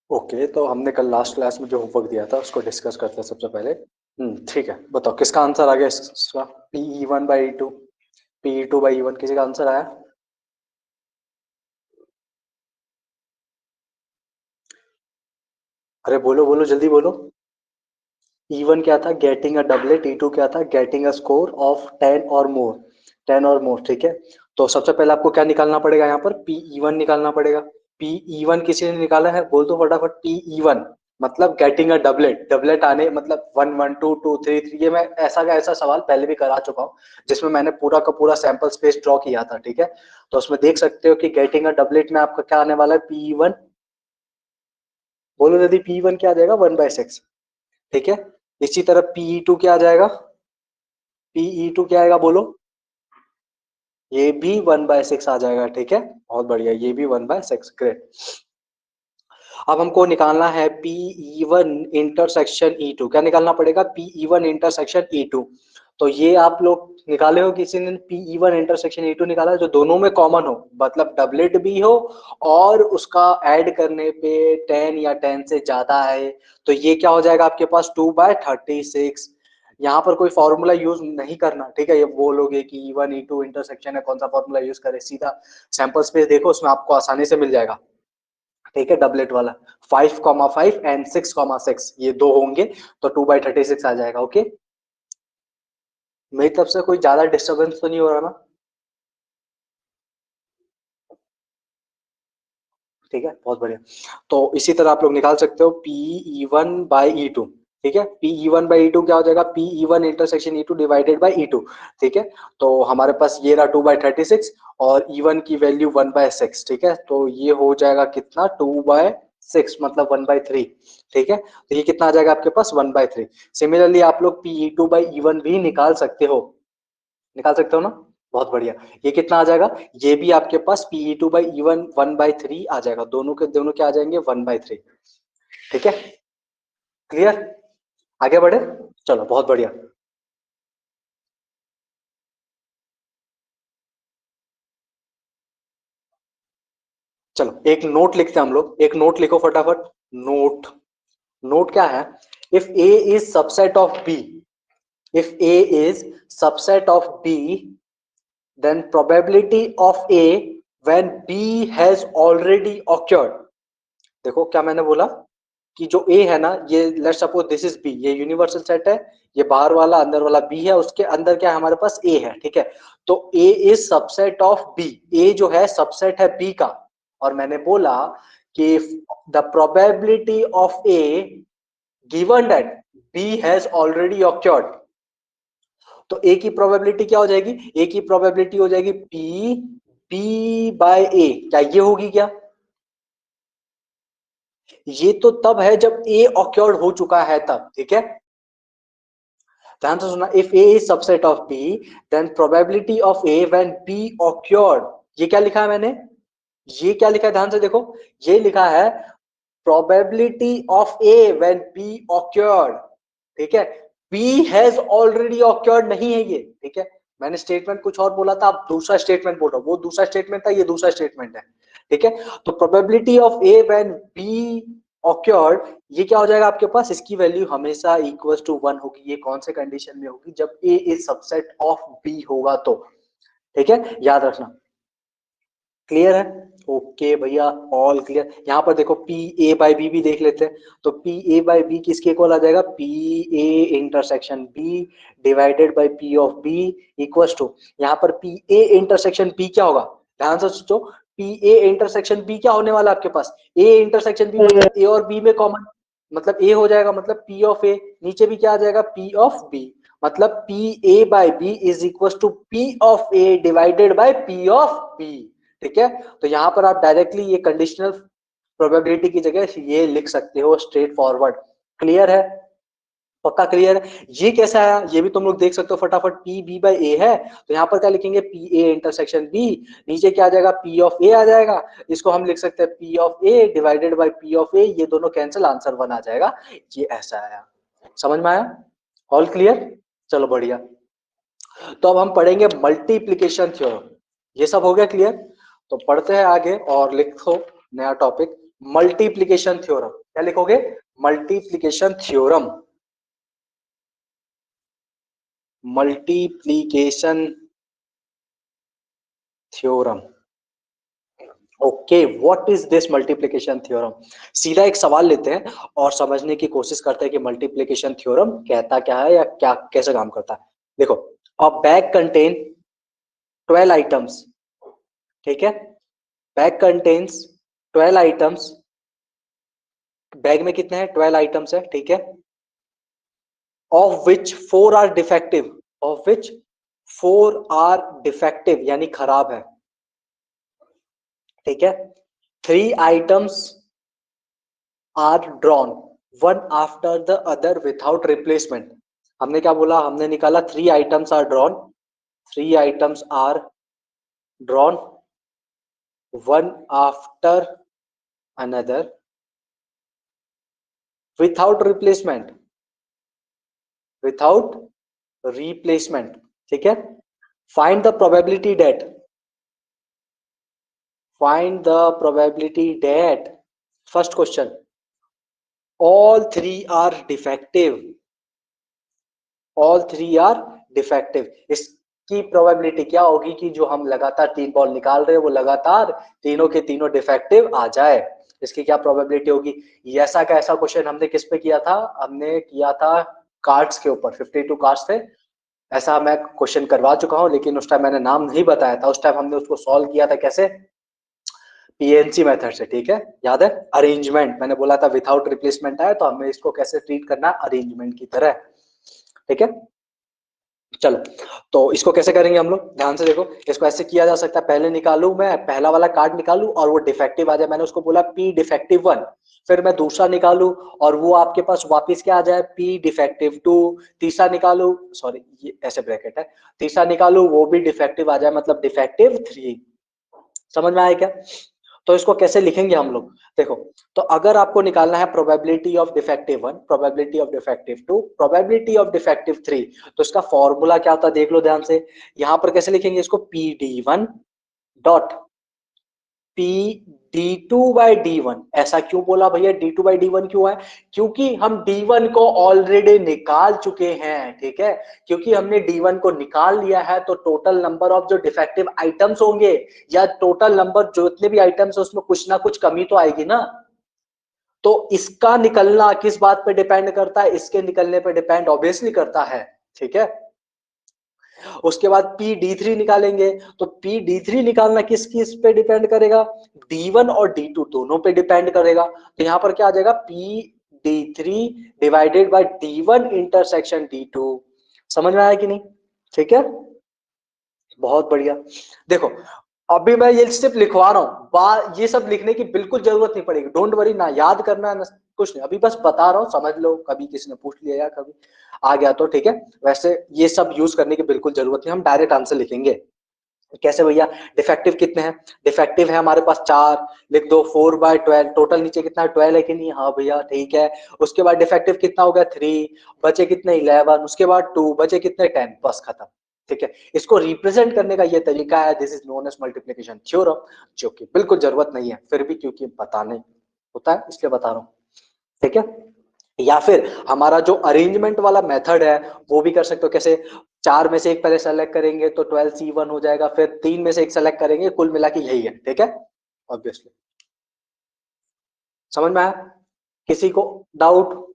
Okay, तो हमने कल लास्ट क्लास में जो होमवर्क दिया था उसको डिस्कस करते हैं सबसे पहले। ठीक है, बताओ किसका आंसर आ गया इसका। Pe1/E2, Pe2/E1, किसी का आंसर आया? अरे बोलो बोलो, जल्दी बोलो। E1 क्या था? Getting a doublet. E2 क्या था? गेटिंग अ स्कोर ऑफ 10 और मोर। 10 और मोर, ठीक है। तो सबसे पहले आपको क्या निकालना पड़ेगा? यहाँ पर Pe1 निकालना पड़ेगा। Pe1 किसी ने निकाला है? बोल दो फटाफट। Pe1 मतलब गेटिंग अ डबलेट। डबलेट आने मतलब 1 1 2 2 3 3। ये मैं ऐसा का ऐसा सवाल पहले भी करा चुका हूँ, जिसमें मैंने पूरा का पूरा सैंपल स्पेस ड्रॉ किया था, ठीक है। तो उसमें देख सकते हो कि गेटिंग अ डबलेट में आपका क्या आने वाला है? Pe1। बोलो यदि Pe1 क्या आ जाएगा? 1/6, ठीक है। इसी तरह Pe2 क्या आ जाएगा? Pe2 क्या आएगा बोलो? ये भी 1/6 आ जाएगा, ठीक है। बहुत बढ़िया, ये भी 1/6, ग्रेट। अब हमको निकालना है Pe1 इंटरसेक्शन E2। क्या निकालना पड़ेगा? Pe1 intersection E2। तो ये आप लोग निकाले हो, किसी ने Pe1 इंटरसेक्शन E2 निकाला है जो दोनों में कॉमन हो, मतलब डबलेट भी हो और उसका ऐड करने पे 10 या 10 से ज्यादा है। तो ये क्या हो जाएगा आपके पास? 2/36। यहाँ पर कोई फॉर्मूला यूज नहीं करना, ठीक है। ये बोलोगे कि E1 E2 इंटरसेक्शन है, कौन सा फॉर्मूला यूज करे? सीधा सैंपल स्पेस देखो, उसमें आपको आसानी से मिल जाएगा, ठीक है। डबलेट वाला 5,5 एंड 6,6 ये दो होंगे, तो 2/36 आ जाएगा। ओके, मेरी तरफ से कोई ज्यादा डिस्टरबेंस तो नहीं हो रहा ना? ठीक है, बहुत बढ़िया। तो इसी तरह आप लोग निकाल सकते हो Pe1/E2, ठीक है। Pe1/E2 क्या हो जाएगा? Pe1 intersection E2 divided by E2, ठीक है। तो हमारे पास ये रहा 2/36 और E1 की वैल्यू 1/6, ठीक है। तो ये हो जाएगा कितना? 2/6 मतलब 1/3, ठीक है। तो ये कितना आ जाएगा आपके पास? 1/3। सिमिलरली आप लोग Pe2/E1 भी निकाल सकते हो, निकाल सकते हो ना? बहुत बढ़िया। ये कितना आ जाएगा? ये भी आपके पास Pe2/E1 1/3 आ जाएगा। दोनों के दोनों क्या आ जाएंगे? 1/3, ठीक है। क्लियर? आगे बढ़े, चलो बहुत बढ़िया। चलो एक नोट लिखते हैं हम लोग, एक नोट लिखो फटाफट। नोट, नोट क्या है? If A is subset of B, if A is subset of B, then probability of A when B has already occurred। देखो क्या मैंने बोला कि जो ए है ना, ये let's suppose this is B, ये यूनिवर्सल सेट है। ये बाहर वाला अंदर वाला बी है, उसके अंदर क्या है? हमारे पास ए है, ठीक है। तो ए इज सबसेट ऑफ बी। ए जो है सबसेट है बी का। और मैंने बोला कि the probability of A given that B has already occurred. तो ए की प्रोबेबिलिटी क्या हो जाएगी? ए की प्रोबेबिलिटी हो जाएगी पी P/A। क्या ये होगी क्या? ये तो तब है जब ए ऑक्योर्ड हो चुका है तब, ठीक है। ध्यान से सुनना। If A is subset of B, then probability of A when B occurred. ये क्या लिखा है मैंने? ये क्या लिखा है? ध्यान से देखो। ये लिखा है probability of A when B occurred, ठीक है। बी हैज ऑलरेडी ऑक्योर्ड नहीं है ये, ठीक है। मैंने स्टेटमेंट कुछ और बोला था, आप दूसरा स्टेटमेंट बोल रहे हो। वो दूसरा स्टेटमेंट था, ये दूसरा स्टेटमेंट है, ठीक है। तो probability of A when B occurred, ये क्या हो जाएगा आपके पास? इसकी वैल्यू हमेशा इक्वल टू 1 होगी। ये कौन से कंडीशन में होगी? जब ए इज सबसेट ऑफ बी होगा तो, ठीक है, याद रखना। क्लियर है? ओके भैया, ऑल क्लियर। यहाँ पर देखो P/A/B भी देख लेते हैं। तो P/A/B किसके इक्वल आ जाएगा? P/A intersection B divided by P/B equal to, यहाँ पर P/A इंटरसेक्शन B क्या होगा? ध्यान से सोचो। P/A इंटरसेक्शन B क्या होने वाला है आपके पास? A इंटरसेक्शन B मतलब A और B में कॉमन, मतलब A हो जाएगा, मतलब P ऑफ A। नीचे भी क्या आ जाएगा? P of B। मतलब P/A/B is equal to P of A divided by P of B, ठीक है। तो यहां पर आप डायरेक्टली ये कंडीशनल प्रोबेबिलिटी की जगह ये लिख सकते हो स्ट्रेट फॉरवर्ड। क्लियर है? पक्का क्लियर है? ये कैसा है ये भी तुम लोग देख सकते हो फटाफट। P/B/A है, तो यहाँ पर क्या लिखेंगे? P/A intersection B। नीचे क्या आ जाएगा? P ऑफ A आ जाएगा। इसको हम लिख सकते हैं P of A divided by P of A। ये दोनों कैंसिल, आंसर 1 आ जाएगा। ये ऐसा आया। समझ में आया? All clear? चलो बढ़िया। तो अब हम पढ़ेंगे मल्टीप्लीकेशन थ्योरम। ये सब हो गया क्लियर? तो पढ़ते हैं आगे और लिखो नया टॉपिक, मल्टीप्लीकेशन थ्योरम, क्या लिखोगे? Multiplication theorem, multiplication theorem. Okay, what is this multiplication theorem? सीधा एक सवाल लेते हैं और समझने की कोशिश करते हैं कि मल्टीप्लिकेशन थ्योरम कहता क्या है या क्या कैसे काम करता है। देखो, अ बैग कंटेन 12 आइटम्स, ठीक है, बैग कंटेन्स 12 आइटम्स, बैग में कितने हैं? 12 आइटम्स है, ठीक है, of which 4 are defective, of which 4 are defective यानी खराब है, ठीक है, 3 items are drawn one after the other without replacement. हमने क्या बोला? हमने निकाला 3 items are drawn, 3 items are drawn one after another without replacement, without replacement, ठीक है। Find the probability that, find the probability that, first question, all 3 are defective, all 3 are defective. इसकी probability क्या होगी कि जो हम लगातार 3 बॉल निकाल रहे हैं वो लगातार तीनों के तीनों डिफेक्टिव आ जाए, इसकी क्या प्रोबेबिलिटी होगी? ऐसा का ऐसा क्वेश्चन हमने किस पे किया था? हमने किया था कार्ड्स के ऊपर, 52 कार्ड्स थे, ऐसा मैं क्वेश्चन करवा चुका हूं, लेकिन उस टाइम मैंने नाम नहीं बताया था। उस टाइम हमने उसको सॉल्व किया था कैसे? पीएनसी मेथड से, ठीक है, याद है? अरेंजमेंट, मैंने बोला था विदाउट रिप्लेसमेंट आए तो हमें इसको कैसे ट्रीट करना है? अरेंजमेंट की तरह, ठीक है। चलो, तो इसको कैसे करेंगे हम लोग? ध्यान से देखो, इसको ऐसे किया जा सकता है, पहले निकालू मैं पहला वाला कार्ड निकालू और वो डिफेक्टिव आ जाए, मैंने उसको बोला पी डिफेक्टिव 1, फिर मैं दूसरा निकालू और वो आपके पास वापस क्या आ जाए? पी डिफेक्टिव 2, तीसरा निकालू, सॉरी ये ऐसे ब्रैकेट है, तीसरा निकालू वो भी डिफेक्टिव आ जाए, मतलब डिफेक्टिव 3। समझ में आया क्या? तो इसको कैसे लिखेंगे हम लोग? देखो, तो अगर आपको निकालना है probability of defective 1, probability of defective 2, probability of defective 3, तो इसका फॉर्मूला क्या होता है देख लो ध्यान से। यहां पर कैसे लिखेंगे इसको? P D one dot P D two by D one. ऐसा क्यों बोला भैया? D two by D one क्यों है? क्योंकि हम डी वन को ऑलरेडी निकाल चुके हैं, ठीक है, क्योंकि हमने डी वन को निकाल लिया है तो टोटल नंबर ऑफ जो डिफेक्टिव आइटम्स होंगे या टोटल नंबर जो जितने भी आइटम्स उसमें कुछ ना कुछ कमी तो आएगी ना। तो इसका निकलना किस बात पे डिपेंड करता है? इसके निकलने पे डिपेंड ऑब्वियसली करता है, ठीक है। उसके बाद पी डी थ्री निकालेंगे, तो पी डी थ्री निकालना किस किस पे डिपेंड करेगा? डी वन और डी टू दोनों पे डिपेंड करेगा। तो यहां पर क्या आ जाएगा? P D three divided by D one intersection D two. समझ में आया कि नहीं? ठीक है, बहुत बढ़िया। देखो, अभी मैं ये सिर्फ लिखवा रहा हूँ, ये सब लिखने की बिल्कुल जरूरत नहीं पड़ेगी, डोंट वरी, ना याद करना ना कुछ नहीं, अभी बस बता रहा हूँ, समझ लो, कभी किसी ने पूछ लिया या कभी आ गया तो ठीक है। वैसे ये सब यूज करने की बिल्कुल जरूरत नहीं, हम डायरेक्ट आंसर लिखेंगे। कैसे भैया? डिफेक्टिव कितने हैं? डिफेक्टिव है हमारे पास 4, लिख दो 4/12, टोटल नीचे कितना है? 12 है कि नहीं? हाँ भैया, ठीक है। उसके बाद डिफेक्टिव कितना हो गया? 3, बचे कितने? 11, उसके बाद 2, बचे कितने? 10, बस खत्म, ठीक है। इसको रिप्रेजेंट करने का ये तरीका है, this is known as multiplication theorem, जो कि बिल्कुल जरूरत नहीं है, फिर भी क्योंकि बताने होता है इसलिए बता रहा हूँ, ठीक है। या फिर हमारा जो अरेंजमेंट वाला मेथड है वो भी कर सकते हो। कैसे? 4 में से एक पहले सेलेक्ट करेंगे तो 12C1 हो जाएगा, फिर 3 में से एक सेलेक्ट करेंगे, कुल मिला के यही है, ठीक है, ऑब्वियसली। समझ में आया? किसी को डाउट?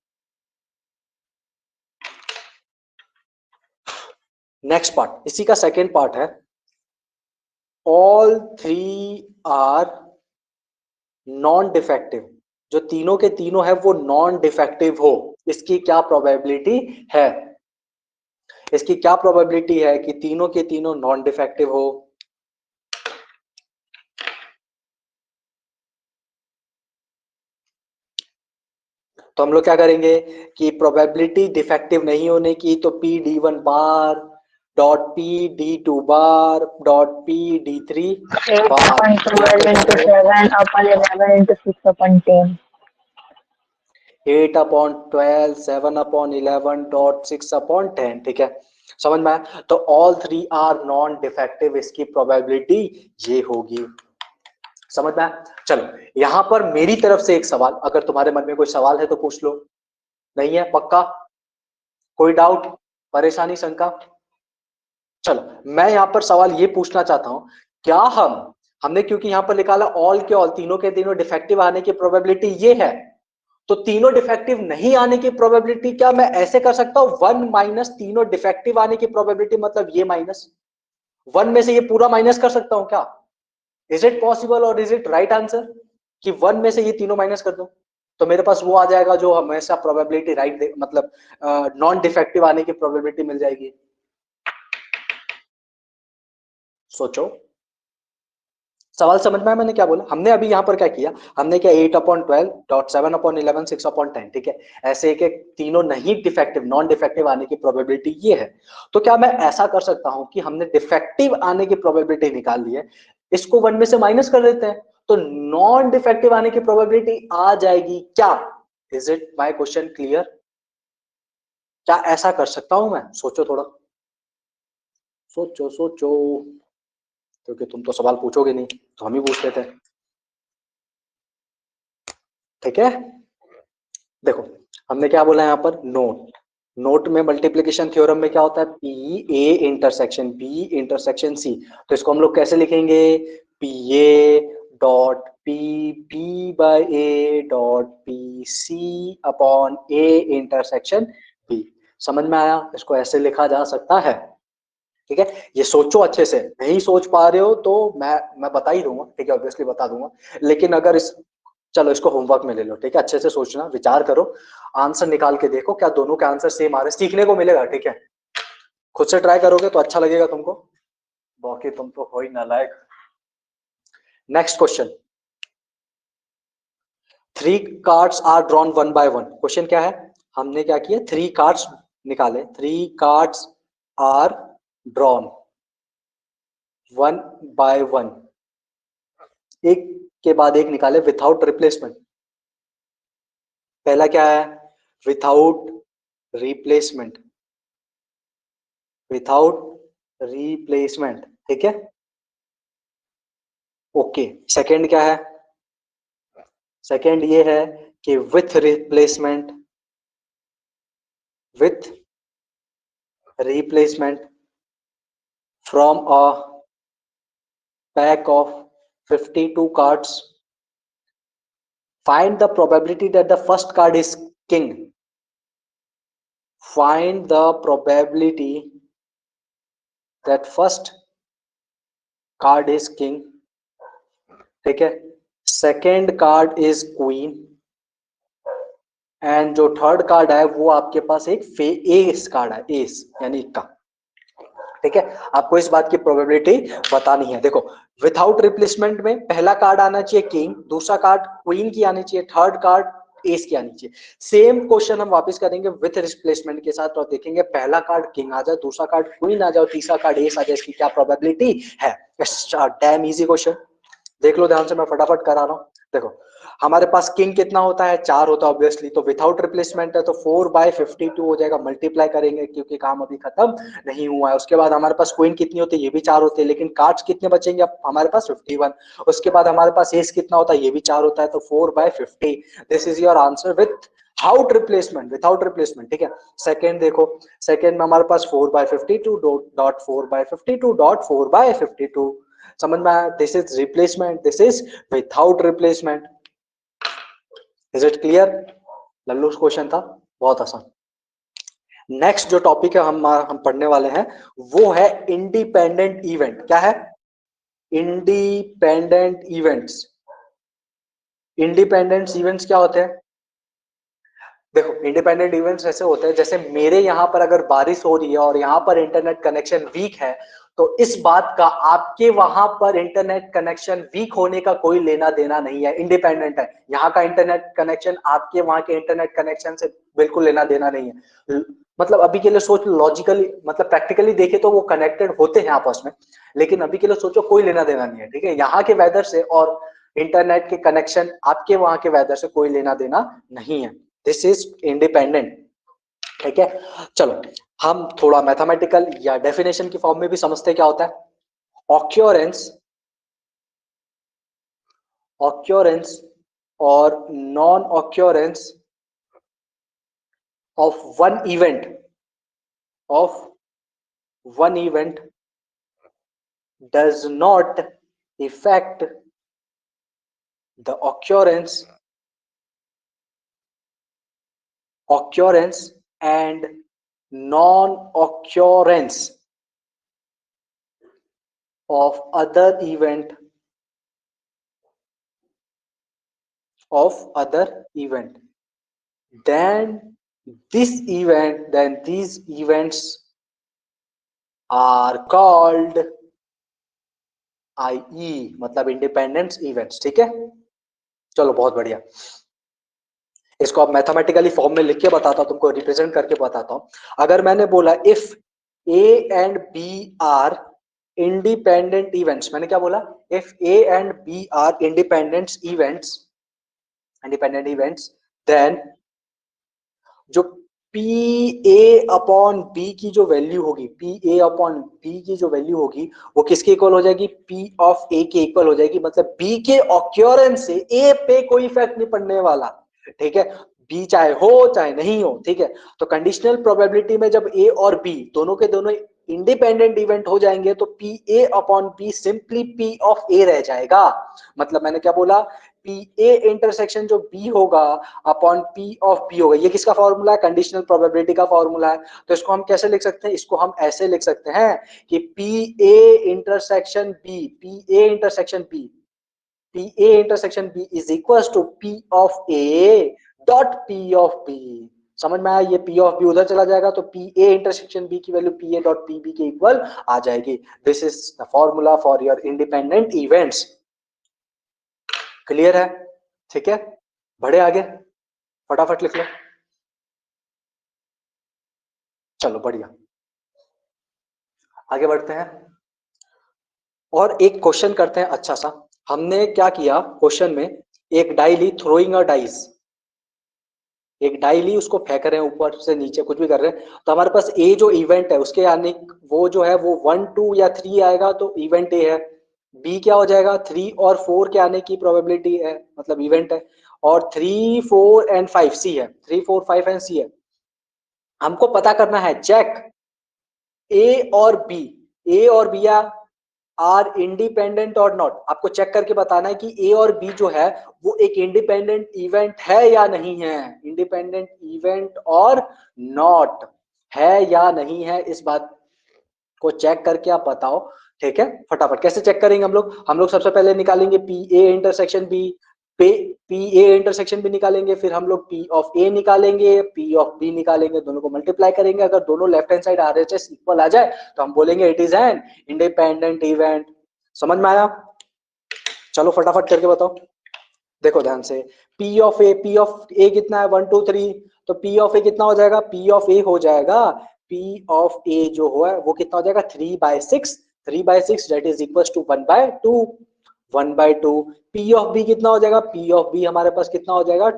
नेक्स्ट पार्ट, इसी का सेकेंड पार्ट है, ऑल 3 आर नॉन डिफेक्टिव, जो तीनों के तीनों है वो नॉन डिफेक्टिव हो, इसकी क्या प्रोबेबिलिटी है? इसकी क्या प्रोबेबिलिटी है कि तीनों के तीनों नॉन डिफेक्टिव हो? तो हम लोग क्या करेंगे कि प्रोबेबिलिटी डिफेक्टिव नहीं होने की, तो P D one bar dot P D two bar dot P D three bar, 8/12 7/11.6/10, ठीक है, समझ में आया? तो ऑल 3 आर नॉन डिफेक्टिव, इसकी प्रोबेबिलिटी ये होगी। समझ में आया? चलो यहां पर मेरी तरफ से एक सवाल, अगर तुम्हारे मन में कोई सवाल है तो पूछ लो। नहीं है? पक्का? कोई डाउट, परेशानी, शंका? चलो मैं यहां पर सवाल ये पूछना चाहता हूं, क्या हमने क्योंकि यहां पर निकाला ऑल के ऑल, तीनों के तीनों डिफेक्टिव आने की प्रोबेबिलिटी ये है, तो तीनों डिफेक्टिव नहीं आने की प्रोबेबिलिटी क्या मैं ऐसे कर सकता हूं, 1 माइनस तीनों डिफेक्टिव आने की प्रोबेबिलिटी, मतलब ये माइनस 1 में से ये पूरा माइनस कर सकता हूं क्या? इज इट पॉसिबल और इज इट राइट आंसर कि 1 में से ये तीनों माइनस कर दूं? तो मेरे पास वो आ जाएगा जो हमेशा प्रोबेबिलिटी राइट, मतलब नॉन डिफेक्टिव आने की प्रोबेबिलिटी मिल जाएगी। सोचो, सवाल समझ में आया मैंने क्या बोला? हमने अभी यहां पर क्या किया, हमने क्या 8/12 7/11 6/10, ठीक है, ऐसे एक एक तीनों नहीं डिफेक्टिव नॉन डिफेक्टिव आने की प्रोबेबिलिटी ये है। तो क्या मैं ऐसा कर सकता हूं कि हमने डिफेक्टिव आने की प्रोबेबिलिटी निकाल ली है, इसको 1 में से माइनस कर देते हैं, तो नॉन डिफेक्टिव आने की प्रोबेबिलिटी आ जाएगी क्या? Is it my question clear? क्या ऐसा कर सकता हूं मैं? सोचो थोड़ा, सोचो सोचो, क्योंकि तुम तो सवाल पूछोगे नहीं तो हम ही पूछ लेते हैं, ठीक है? देखो हमने क्या बोला यहाँ पर, नोट, नोट में मल्टीप्लिकेशन थ्योरम में क्या होता है, P A intersection B intersection C, तो इसको हम लोग कैसे लिखेंगे, P A dot P B by A dot P C upon A intersection B. समझ में आया? इसको ऐसे लिखा जा सकता है, ठीक है? ये सोचो अच्छे से, नहीं सोच पा रहे हो तो मैं बता ही दूंगा, ठीक है, ऑब्वियसली बता दूंगा, लेकिन अगर इस, चलो इसको होमवर्क में ले लो, ठीक है, अच्छे से सोचना, विचार करो, आंसर निकाल के देखो क्या दोनों के आंसर सेम आ रहे, सीखने को मिलेगा, ठीक है? खुद से ट्राई करोगे तो अच्छा लगेगा तुमको, बाकी तुम तो हो ही नालायक। Next question, 3 cards are drawn 1 by 1। Question क्या है, हमने क्या किया, 3 कार्ड्स निकाले, 3 कार्ड्स आर ड्रॉन 1 बाय 1, एक के बाद एक निकाले विथआउट रिप्लेसमेंट। पहला क्या है, विथआउट रिप्लेसमेंट, विथआउट रिप्लेसमेंट, ठीक है, ओके। सेकंड क्या है, सेकंड ये है कि with replacement, with replacement from a pack of 52 cards, find the probability that the first card is king, find the probability that first card is king, ठीक है, second card is queen, and जो third card है वो आपके पास एक S card है, S यानी इक्का, ठीक है? आपको इस बात की प्रोबेबिलिटी बतानी है। देखो विथआउट रिप्लेसमेंट में पहला कार्ड आना चाहिए किंग, दूसरा कार्ड क्वीन की आनी चाहिए, थर्ड कार्ड एस की आनी चाहिए। सेम क्वेश्चन हम वापस करेंगे विथ रिप्लेसमेंट के साथ, और देखेंगे पहला कार्ड किंग आ जाए, दूसरा कार्ड क्वीन आ जाए और तीसरा कार्ड एस आ जाए, इसकी क्या प्रोबेबिलिटी है? डैम इजी क्वेश्चन, देख लो ध्यान से, मैं फटाफट करा रहा हूं। देखो हमारे पास किंग कितना होता है, 4 होता है ऑब्वियसली, तो विथआउट रिप्लेसमेंट है तो 4/52 हो जाएगा, मल्टीप्लाई करेंगे क्योंकि काम अभी खत्म नहीं हुआ है। उसके बाद हमारे पास क्वीन कितनी होती है, ये भी 4 होते हैं, लेकिन कार्ड्स कितने बचेंगे अब हमारे पास, 51। उसके बाद हमारे पास एस कितना होता है, ये भी 4 होता है, तो 4/50। This is your answer without replacement, without replacement, ठीक है? सेकंड देखो, सेकंड में हमारे पास 4/52 डॉट 4/52 डॉट 4/52, समझ में आया? This is replacement, this is without replacement. Is it clear? Lallu question था, बहुत आसान। नेक्स्ट जो टॉपिक है हम पढ़ने वाले हैं वो है इंडिपेंडेंट इवेंट। क्या है? Independent events. इंडिपेंडेंट इवेंट्स क्या होते हैं? देखो इंडिपेंडेंट इवेंट्स ऐसे होते हैं, जैसे मेरे यहाँ पर अगर बारिश हो रही है और यहाँ पर इंटरनेट कनेक्शन वीक है, तो इस बात का आपके वहां पर इंटरनेट कनेक्शन वीक होने का कोई लेना देना नहीं है, इंडिपेंडेंट है। यहाँ का इंटरनेट कनेक्शन आपके वहां के इंटरनेट कनेक्शन से बिल्कुल लेना देना नहीं है। मतलब अभी के लिए सोच, लॉजिकली मतलब प्रैक्टिकली देखे तो वो कनेक्टेड होते हैं आपस में, लेकिन अभी के लिए सोचो कोई लेना देना नहीं है, ठीक है? यहाँ के वेदर से और इंटरनेट के कनेक्शन आपके वहां के वेदर से कोई लेना देना नहीं है। दिस इज इंडिपेंडेंट, ठीक है? चलो हम थोड़ा मैथमेटिकल या डेफिनेशन की फॉर्म में भी समझते हैं क्या होता है। ऑक्योरेंस occurrence or non-occurrence of of one event does not affect the occurrence and non-occurrence of other event then these events are called IE, मतलब इंडिपेंडेंस इवेंट्स। ठीक है, चलो बहुत बढ़िया। इसको अब मैथमेटिकली फॉर्म में लिख के बताता हूं, तुमको रिप्रेजेंट करके बताता हूं। अगर मैंने बोला if A and B are independent events, मैंने क्या बोला, if A and B are independent events then जो पी ए अपॉन बी की जो वैल्यू होगी, पी ए अपॉन बी की जो वैल्यू होगी वो किसके इक्वल हो जाएगी, पी ऑफ ए के इक्वल हो जाएगी। मतलब बी के ऑक्योरेंस से ए पे कोई इफेक्ट नहीं पड़ने वाला। ठीक है, बी चाहे हो चाहे नहीं हो। ठीक है, तो कंडीशनल प्रोबेबिलिटी में जब ए और बी दोनों के दोनों इंडिपेंडेंट इवेंट हो जाएंगे तो P A upon B simply P of A रह जाएगा। मतलब मैंने क्या बोला, पी ए इंटरसेक्शन जो बी होगा अपॉन पी ऑफ बी होगा। ये किसका फॉर्मूला है, कंडीशनल प्रोबेबिलिटी का फॉर्मूला है। तो इसको हम कैसे लिख सकते हैं, इसको हम ऐसे लिख सकते हैं कि P A intersection B, P A intersection B is equal to P of A dot P of B. समझ में आया, ये पी ऑफ बी उधर चला जाएगा तो पी ए इंटरसेक्शन बी की value P A dot P B के इक्वल आ जाएगी। This is the formula for your independent events. Clear है? ठीक है, बढ़े आगे, फटाफट लिख लो। चलो बढ़िया, आगे बढ़ते हैं और एक क्वेश्चन करते हैं अच्छा सा। हमने क्या किया क्वेश्चन में, एक डाई ली, थ्रोइंग अ डाइस, एक डाई ली, उसको फेंक रहे हैं ऊपर से नीचे, कुछ भी कर रहे हैं। तो हमारे पास ए जो इवेंट है उसके आने वो जो है वो 1 2 या 3 आएगा तो इवेंट ए है। बी क्या हो जाएगा, 3 और 4 के आने की प्रोबेबिलिटी है, मतलब इवेंट है। और 3 4 एंड 5 सी है, 3 4 5 एंड सी है। हमको पता करना है चेक ए और बी आर इंडिपेंडेंट और नॉट। आपको चेक करके बताना है कि ए और बी जो है वो एक इंडिपेंडेंट इवेंट है या नहीं है, इंडिपेंडेंट इवेंट और नॉट है या नहीं है, इस बात को चेक करके आप बताओ। ठीक है, फटाफट कैसे चेक करेंगे हम लोग सबसे पहले निकालेंगे P A intersection B, P A intersection भी निकालेंगे, फिर हम लोग पी ऑफ ए निकालेंगे, पी ऑफ बी निकालेंगे, दोनों को मल्टीप्लाई करेंगे। अगर दोनों left hand side RHS equal आ जाए तो हम बोलेंगे it is an independent event. समझ में आया? चलो फटाफट करके बताओ, देखो ध्यान से। पी ऑफ ए कितना है, 1 2 3, तो पी ऑफ ए कितना हो जाएगा, पी ऑफ ए हो जाएगा, पी ऑफ ए जो हुआ है वो कितना हो जाएगा, 3/6, 3/6 that is equal to 1/2, 1/2। P of B कितना हो जाएगा, पी ऑफ बी हमारे पास कितना हो जाएगा,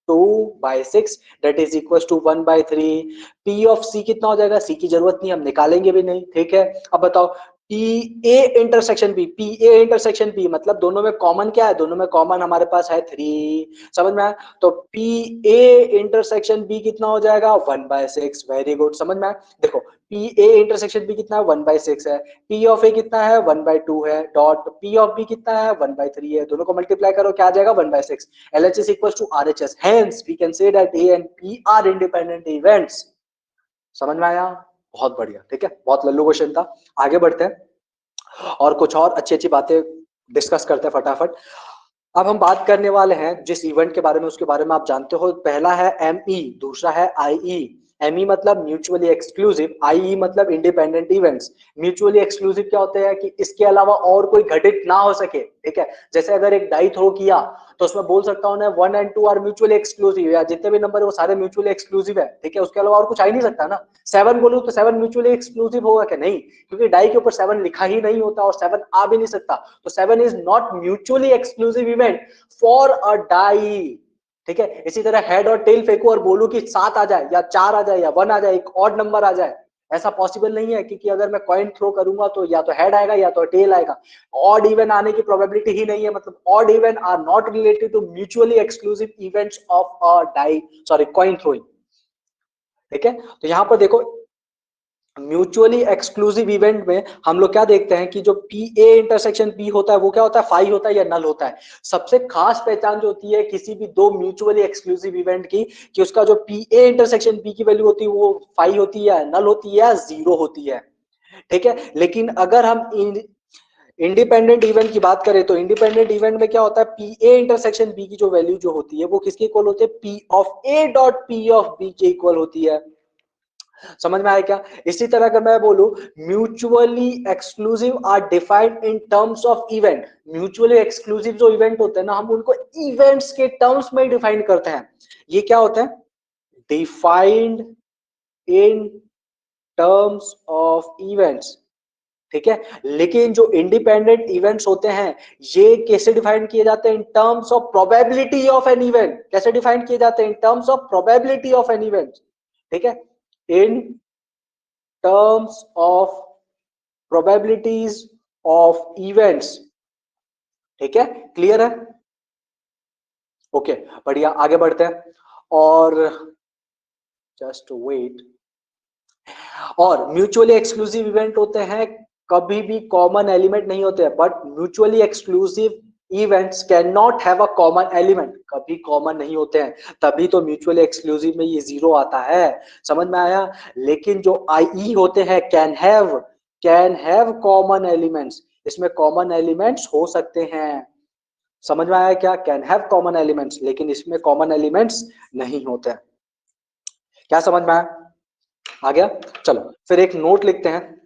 2/6 that is equal to 1/3। P of C कितना हो जाएगा, सी की जरूरत नहीं, हम निकालेंगे भी नहीं। ठीक है, अब बताओ P A intersection B, P A intersection B मतलब दोनों में कॉमन क्या है, दोनों में कॉमन हमारे पास है 3। समझ में आया? तो पी ए इंटरसेक्शन बी कितना हो जाएगा, 1/6। वेरी गुड, समझ में आया? देखो पी ए इंटरसेक्शन बी कितना है, 1/6 है, पी ऑफ ए कितना है, 1/2 है, डॉट पी ऑफ बी कितना है, 1/3 है, दोनों को मल्टीप्लाई करो क्या आ जाएगा, 1/6। LHS equals to RHS, hence we can say that A and P are independent events। समझ में आया? बहुत बढ़िया, ठीक है, बहुत लल्लू क्वेश्चन था। आगे बढ़ते हैं और कुछ और अच्छी अच्छी बातें डिस्कस करते हैं फटाफट। अब हम बात करने वाले हैं जिस इवेंट के बारे में, उसके बारे में आप जानते हो। पहला है ME, दूसरा है IE। ME मतलब म्यूचुअली एक्सक्लूसिव, IE मतलब इंडिपेंडेंट इवेंट्स। म्यूचुअली एक्सक्लूसिव क्या होते हैं कि इसके अलावा और कोई घटित ना हो सके। ठीक है, जैसे अगर एक डाई थ्रो किया तो उसमें बोल सकता हूं ना 1 और 2 आर म्यूचुअली एक्सक्लूसिव, या जितने भी नंबर है वो सारे म्यूचुअली एक्सक्लूसिव है। ठीक है, उसके अलावा और कुछ आ ही नहीं सकता ना। 7 बोलूं तो 7 म्यूचुअली एक्सक्लूसिव होगा क्या, नहीं, क्योंकि डाई के ऊपर 7 लिखा ही नहीं होता और 7 आ भी नहीं सकता। तो 7 is not mutually exclusive event for a die. ठीक है, इसी तरह हेड और टेल फेंकू और बोलू कि 7 आ जाए या 4 आ जाए या 1 आ जाए, एक ऑड नंबर आ जाए, ऐसा पॉसिबल नहीं है कि अगर मैं कॉइन थ्रो करूंगा तो या तो हेड आएगा या तो टेल आएगा। ऑड इवन आने की प्रोबेबिलिटी ही नहीं है, मतलब odd even are not related to mutually exclusive events of coin throwing. ठीक है, तो यहां पर देखो म्यूचुअली एक्सक्लूसिव इवेंट में हम लोग क्या देखते हैं कि जो पी ए इंटरसेक्शन पी होता है वो क्या होता है, फाई होता है या नल होता है। सबसे खास पहचान जो होती है किसी भी दो म्यूचुअली एक्सक्लूसिव इवेंट की, कि उसका जो पी ए इंटरसेक्शन पी की वैल्यू होती है वो फाई होती है या नल होती है या जीरो होती है। ठीक है, लेकिन अगर हम इंडिपेंडेंट इवेंट की बात करें तो इंडिपेंडेंट इवेंट में क्या होता है, पी ए इंटरसेक्शन बी की जो वैल्यू जो होती है वो किसके इक्वल होती है, P of A dot P of B के इक्वल होती है। समझ में आया क्या? इसी तरह अगर मैं बोलूं mutually exclusive are defined in terms of event, mutually exclusive जो इवेंट होते हैं ना हम उनको इवेंट्स के टर्म्स में डिफाइन करते हैं। ये क्या होता है, defined in terms of events. ठीक है, लेकिन जो इंडिपेंडेंट इवेंट्स होते हैं ये कैसे डिफाइन किए जाते हैं, इन terms of probability of an event. कैसे डिफाइन किए जाते हैं, इन terms of probability of an event. ठीक है, इन terms of probabilities of events. ठीक है, क्लियर है? ओके, बढ़िया, आगे बढ़ते हैं। और जस्ट वेट। और म्यूचुअली एक्सक्लूसिव इवेंट होते हैं कभी भी कॉमन एलिमेंट नहीं होते हैं, but mutually exclusive events can not have a common element, कभी कॉमन नहीं होते हैं, तभी तो म्यूचुअली एक्सक्लूसिव में ये जीरो आता है। समझ में आया? लेकिन जो आई होते हैं कैन हैव कॉमन एलिमेंट्स, इसमें कॉमन एलिमेंट्स हो सकते हैं। समझ में आया क्या? कैन हैव कॉमन एलिमेंट्स, लेकिन इसमें कॉमन एलिमेंट्स नहीं होते। क्या समझ में आया? आ गया? चलो फिर एक नोट लिखते हैं।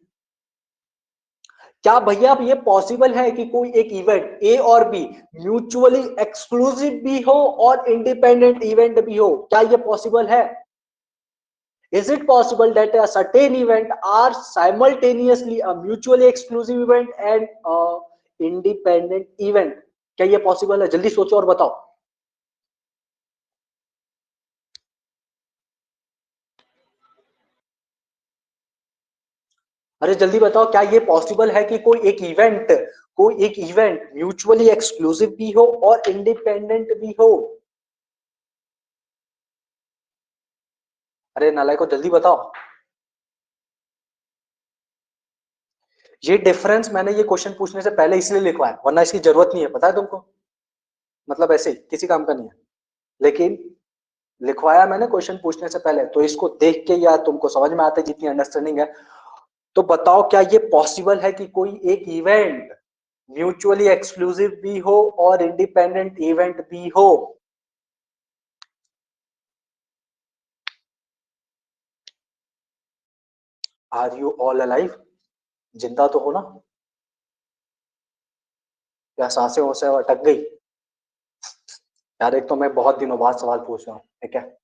क्या भैया अब ये पॉसिबल है कि कोई एक इवेंट ए और बी म्यूचुअली एक्सक्लूसिव भी हो और इंडिपेंडेंट इवेंट भी हो? क्या ये पॉसिबल है? Is it possible that a certain event are simultaneously a mutually exclusive event and a independent event? क्या ये पॉसिबल है? जल्दी सोचो और बताओ। अरे जल्दी बताओ, क्या ये पॉसिबल है कि कोई एक इवेंट म्यूचुअली एक्सक्लूसिव भी हो और इंडिपेंडेंट भी हो? अरे नालायक को जल्दी बताओ। ये डिफरेंस मैंने ये क्वेश्चन पूछने से पहले इसलिए लिखवाया, वरना इसकी जरूरत नहीं है, पता है तुमको, मतलब ऐसे किसी काम का नहीं है। लेकिन लिखवाया मैंने क्वेश्चन पूछने से पहले, तो इसको देख के या तुमको समझ में आता है जितनी अंडरस्टैंडिंग है। तो बताओ, क्या ये पॉसिबल है कि कोई एक इवेंट म्यूचुअली एक्सक्लूसिव भी हो और इंडिपेंडेंट इवेंट भी हो? Are you all alive? जिंदा तो हो ना? या सांसें वोसें अटक गई? यार एक तो मैं बहुत दिनों बाद सवाल पूछ रहा हूँ, ठीक है।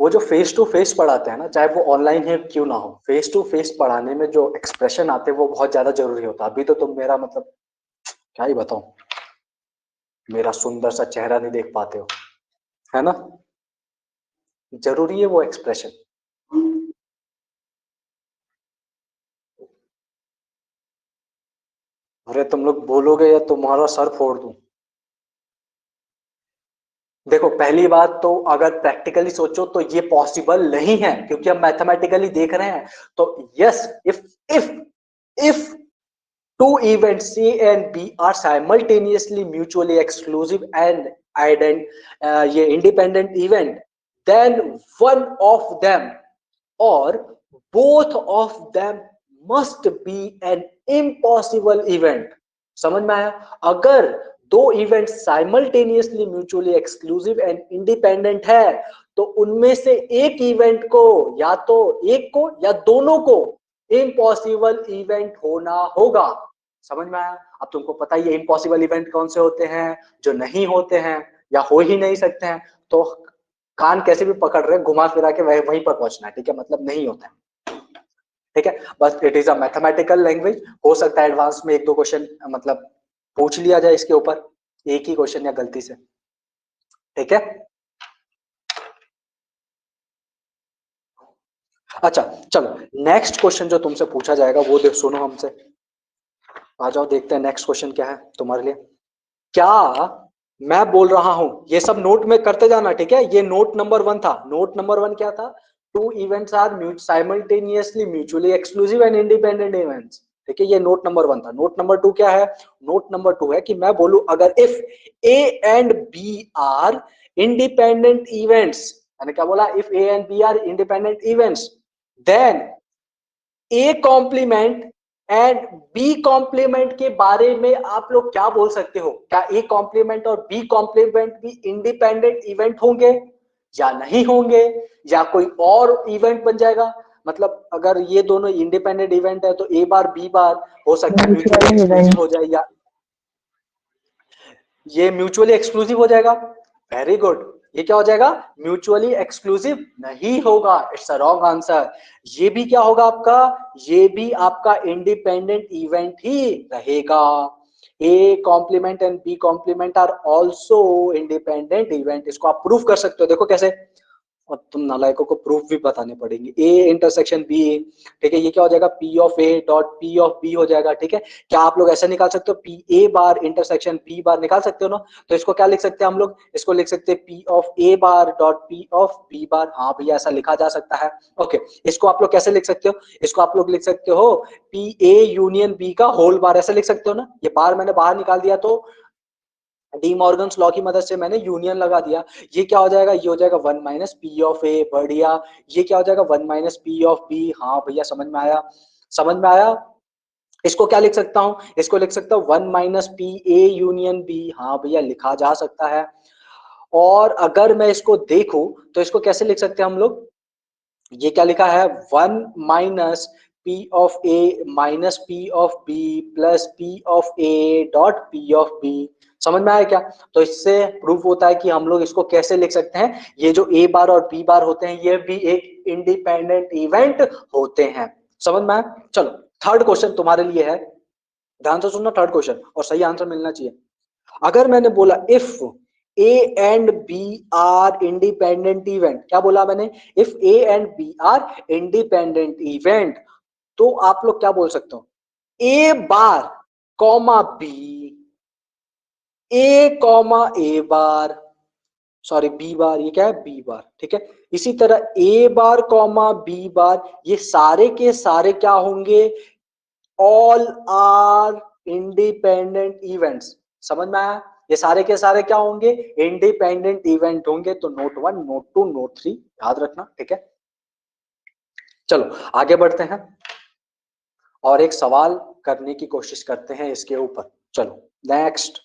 वो जो फेस टू फेस पढ़ाते हैं ना, चाहे वो ऑनलाइन है क्यों ना हो, फेस टू फेस पढ़ाने में जो एक्सप्रेशन आते हैं वो बहुत ज्यादा जरूरी होता है। अभी तो तुम मेरा मतलब क्या ही बताऊं, मेरा सुंदर सा चेहरा नहीं देख पाते हो, है ना? जरूरी है वो एक्सप्रेशन। अरे तुम लोग बोलोगे या तुम्हारा सर फोड़ दूं? देखो पहली बात तो अगर प्रैक्टिकली सोचो तो ये पॉसिबल नहीं है, क्योंकि हम मैथमेटिकली देख रहे हैं। तो yes, if if two events A and B are simultaneously mutually exclusive and ये independent event, then one of them or both of them must be an impossible event। समझ में आया? अगर दो event simultaneously mutually exclusive and independent है तो उनमें से एक इवेंट को या तो एक को या दोनों को इम्पॉसिबल इवेंट होना होगा। समझ में आया? अब तुमको पता ही है इम्पॉसिबल इवेंट कौन से होते हैं, जो नहीं होते हैं या हो ही नहीं सकते हैं। तो कान कैसे भी पकड़ रहे घुमा फिरा के वहीं पर पहुंचना है, ठीक है, मतलब नहीं होता है। ठीक है, बस it is a mathematical language. हो सकता है एडवांस में एक दो क्वेश्चन मतलब पूछ लिया जाए इसके ऊपर, एक ही क्वेश्चन या गलती से। ठीक है, अच्छा चलो, नेक्स्ट क्वेश्चन जो तुमसे पूछा जाएगा वो देख सुनो हमसे। आ जाओ देखते हैं नेक्स्ट क्वेश्चन क्या है तुम्हारे लिए। क्या मैं बोल रहा हूं, ये सब नोट में करते जाना, ठीक है। ये नोट नंबर 1 था। नोट नंबर 1 क्या था? Two events are simultaneously mutually exclusive and independent events, ठीक है। ये नोट नंबर 1 था। नोट नंबर 2 क्या है? नोट नंबर 2 है कि मैं बोलूं अगर if A and B are independent events, मैंने क्या बोला? If A and B are independent events, then A complement and B complement के बारे में आप लोग क्या बोल सकते हो? क्या ए कॉम्प्लीमेंट और बी कॉम्प्लीमेंट भी इंडिपेंडेंट इवेंट होंगे या नहीं होंगे, या कोई और इवेंट बन जाएगा? मतलब अगर ये दोनों इंडिपेंडेंट इवेंट है तो ए बार बी बार हो सकता है म्यूचुअली म्यूचुअली इवेंट। एक्सक्लूसिव हो जाए, या ये म्यूचुअली एक्सक्लूसिव हो जाएगा। Very good. ये क्या हो जाएगा? म्यूचुअली एक्सक्लूसिव नहीं होगा, इट्स अ रॉन्ग आंसर। ये भी क्या होगा आपका? ये भी आपका इंडिपेंडेंट इवेंट ही रहेगा। A complement and B complement are also independent event. इसको आप प्रूफ कर सकते हो, देखो कैसे। अब तुम नालायकों को प्रूफ भी बताने पड़ेंगे। ए इंटरसेक्शन बी, ठीक है, ये क्या हो जाएगा? P of A dot P of B हो जाएगा, ठीक है। क्या आप लोग ऐसे निकाल सकते हो? P A bar intersection B bar निकाल सकते हो ना? तो इसको क्या लिख सकते हैं हम लोग? इसको लिख सकते हैं P of A bar dot P of B bar. हाँ भैया, ऐसा लिखा जा सकता है। ओके, इसको आप लोग कैसे लिख सकते हो? इसको आप लोग लिख सकते हो पी ए यूनियन बी का होल बार, ऐसे लिख सकते हो ना? ये बार मैंने बाहर निकाल दिया तो डी मॉर्गन्स लॉ की मदद से मैंने यूनियन लगा दिया। ये क्या हो जाएगा? ये हो जाएगा 1 माइनस पी ऑफ ए। बढ़िया। ये क्या हो जाएगा? 1 माइनस पी ऑफ बी। हाँ भैया, समझ में आया, समझ में आया। इसको क्या लिख सकता हूं? इसको लिख सकता हूं 1 minus P A union B. हाँ भैया, लिखा जा सकता है। और अगर मैं इसको देखूं तो इसको कैसे लिख सकते हैं हम लोग? ये क्या लिखा है? 1 minus P of A minus P of B plus P of A dot P of B. समझ में आया क्या? तो इससे प्रूफ होता है कि हम लोग इसको कैसे लिख सकते हैं। ये जो ए बार और बी बार होते हैं ये भी एक इंडिपेंडेंट इवेंट होते हैं। समझ में आया? चलो, थर्ड क्वेश्चन तुम्हारे लिए है, ध्यान से सुनना। थर्ड क्वेश्चन और सही आंसर मिलना चाहिए। अगर मैंने बोला if A and B are independent event, क्या बोला मैंने? If A and B are independent event, तो आप लोग क्या बोल सकते हो? A bar comma B, A comma A bar, sorry B bar, ये क्या है? बी बार, ठीक है। इसी तरह ए बार कॉमा बी बार, ये सारे के सारे क्या होंगे? All are independent events. समझ में आया? ये सारे के सारे क्या होंगे? इंडिपेंडेंट इवेंट होंगे। तो नोट 1 नोट 2 नोट 3 याद रखना, ठीक है। चलो आगे बढ़ते हैं और एक सवाल करने की कोशिश करते हैं इसके ऊपर। चलो नेक्स्ट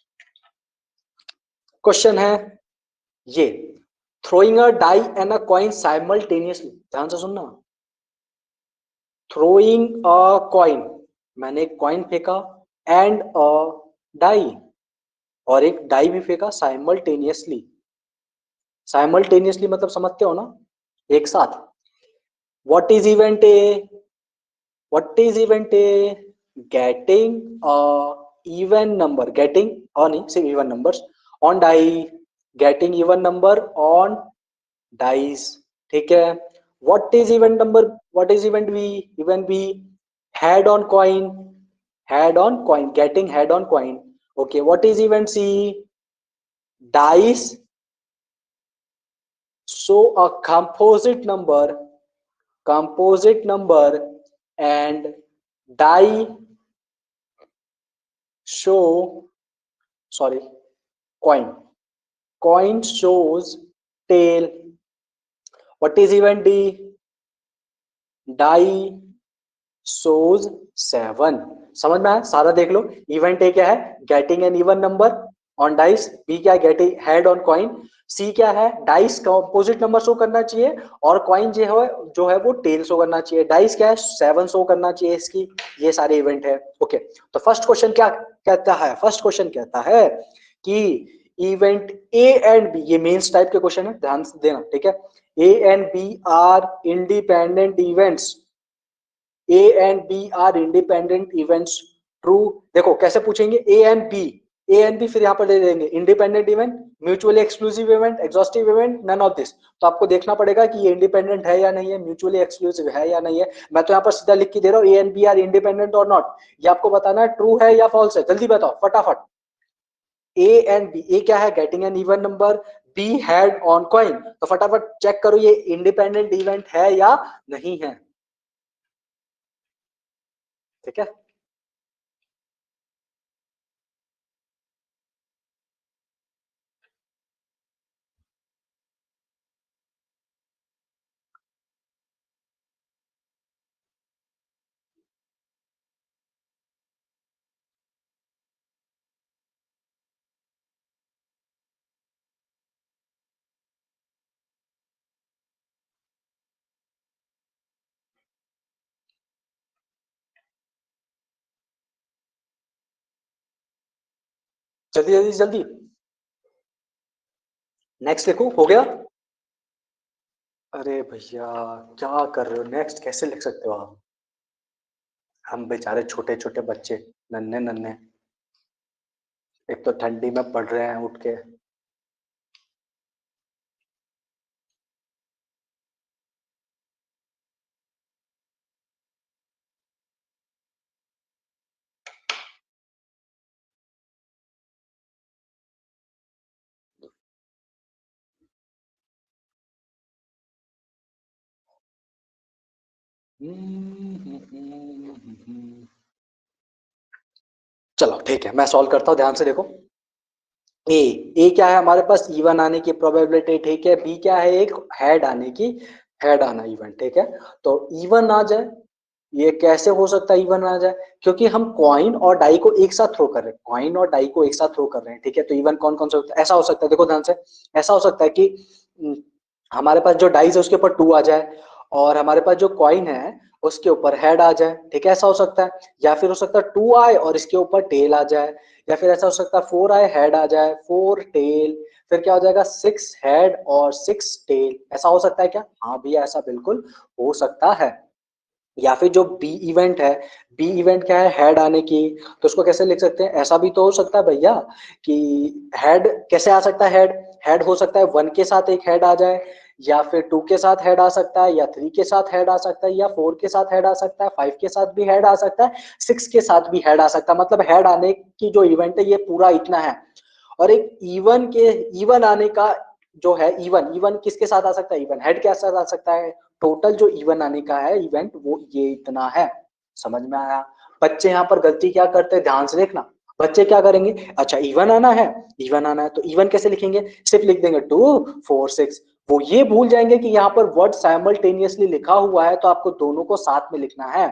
क्वेश्चन है ये, throwing a die and a coin simultaneously. ध्यान से सुनना। थ्रोइंग अ कॉइन, मैंने एक कॉइन फेंका, एंड अ डाई, और एक डाई भी फेंका साइमल्टेनियसली। साइमल्टेनियसली मतलब समझते हो ना? एक साथ। What is event A? What is event A? Getting a even number, getting और नहीं सिर्फ even numbers on die, getting even number on dice, ठीक है। What is event number? What is event B? Event B head on coin, head on coin, getting head on coin. Okay, what is event C? Dice show a composite number and die show, sorry, coin, coin shows tail. What is event D? Die shows 7। समझ में आया? सारा देख लो। Event A क्या है? Getting an even number on dice. B क्या है? Getting head on coin. C क्या है? डाइस का ऑपोजिट नंबर शो करना चाहिए, और कॉइन जो है वो टेल शो करना चाहिए। डाइस क्या है? 7 शो करना चाहिए इसकी। ये सारे इवेंट है। ओके, तो फर्स्ट क्वेश्चन क्या कहता है? फर्स्ट क्वेश्चन कहता है कि इवेंट ए एंड बी, ये मेंस टाइप के क्वेश्चन है, ध्यान से देना, ठीक है। A and B are independent events, A and B are independent events. True. देखो कैसे पूछेंगे? A and B, A and B फिर यहां पर ले लेंगे independent event, mutually exclusive event, exhaustive event, none of this. तो आपको देखना पड़ेगा कि ये इंडिपेंडेंट है या नहीं है, म्यूचुअली एक्सक्लूसिव है या नहीं है। मैं तो यहाँ पर सीधा लिख के दे रहा हूँ A and B are independent और नॉट। ये आपको बताना है ट्रू है या फॉल्स है, जल्दी बताओ फटाफट। ए एंड बी, ए क्या है, getting an even number, be had on coin. तो फटाफट चेक करो ये इंडिपेंडेंट इवेंट है या नहीं है। ठीक है, जल्दी जल्दी जल्दी। नेक्स्ट लिखो, हो गया। अरे भैया क्या कर रहे हो, नेक्स्ट कैसे लिख सकते हो आप? हम बेचारे छोटे छोटे बच्चे, नन्हे नन्हे, एक तो ठंडी में पढ़ रहे हैं उठ के। चलो ठीक है, मैं सॉल्व करता हूँ, ध्यान से देखो। ए, ए क्या है हमारे पास, इवन आने की प्रोबेबिलिटी, ठीक है। बी क्या है, एक हेड आने की, हेड आना इवन, ठीक है। तो इवन आ जाए, ये कैसे हो सकता है इवन आ जाए? क्योंकि हम कॉइन और डाई को एक साथ थ्रो कर रहे हैं, कॉइन और डाई को एक साथ थ्रो कर रहे हैं, ठीक है। तो इवन कौन कौन सा होता है, ऐसा हो सकता है, देखो ध्यान से। ऐसा हो सकता है कि हमारे पास जो डाइस है उसके ऊपर टू आ जाए, और हमारे पास जो कॉइन है उसके ऊपर हेड आ जाए, ठीक है, ऐसा हो सकता है। या फिर हो सकता है टू आए और इसके ऊपर टेल आ जाए, या फिर ऐसा हो सकता है फोर आए हेड आ जाए, फोर टेल, फिर क्या हो जाएगा, सिक्स हेड और सिक्स टेल। ऐसा हो सकता है क्या? हाँ भैया ऐसा बिल्कुल हो सकता है। या फिर जो बी इवेंट है, बी इवेंट क्या है, हेड आने की, तो उसको कैसे लिख सकते हैं? ऐसा भी तो हो सकता है भैया कि हेड कैसे आ सकता है, हेड हेड हो सकता है वन के साथ एक हेड आ जाए, या फिर टू के साथ हेड आ सकता है, या थ्री के साथ हेड आ सकता है, या फोर के साथ हेड आ सकता है, फाइव के साथ भी हेड आ सकता है, सिक्स के साथ भी हेड आ सकता है। मतलब हेड आने की जो इवेंट है ये पूरा इतना है। और एक इवन के, इवन आने का जो है, इवन इवन किसके साथ आ सकता है, इवन हेड के साथ आ सकता है। टोटल जो इवन आने का है इवेंट वो ये इतना है। समझ में आया? बच्चे यहाँ पर गलती क्या करते हैं, ध्यान से देखना। बच्चे क्या करेंगे, अच्छा इवन आना है, इवन आना है तो इवन कैसे लिखेंगे, सिर्फ लिख देंगे टू फोर सिक्स। वो ये भूल जाएंगे कि यहाँ पर वर्ड साइमल्टेनियसली लिखा हुआ है, तो आपको दोनों को साथ में लिखना है।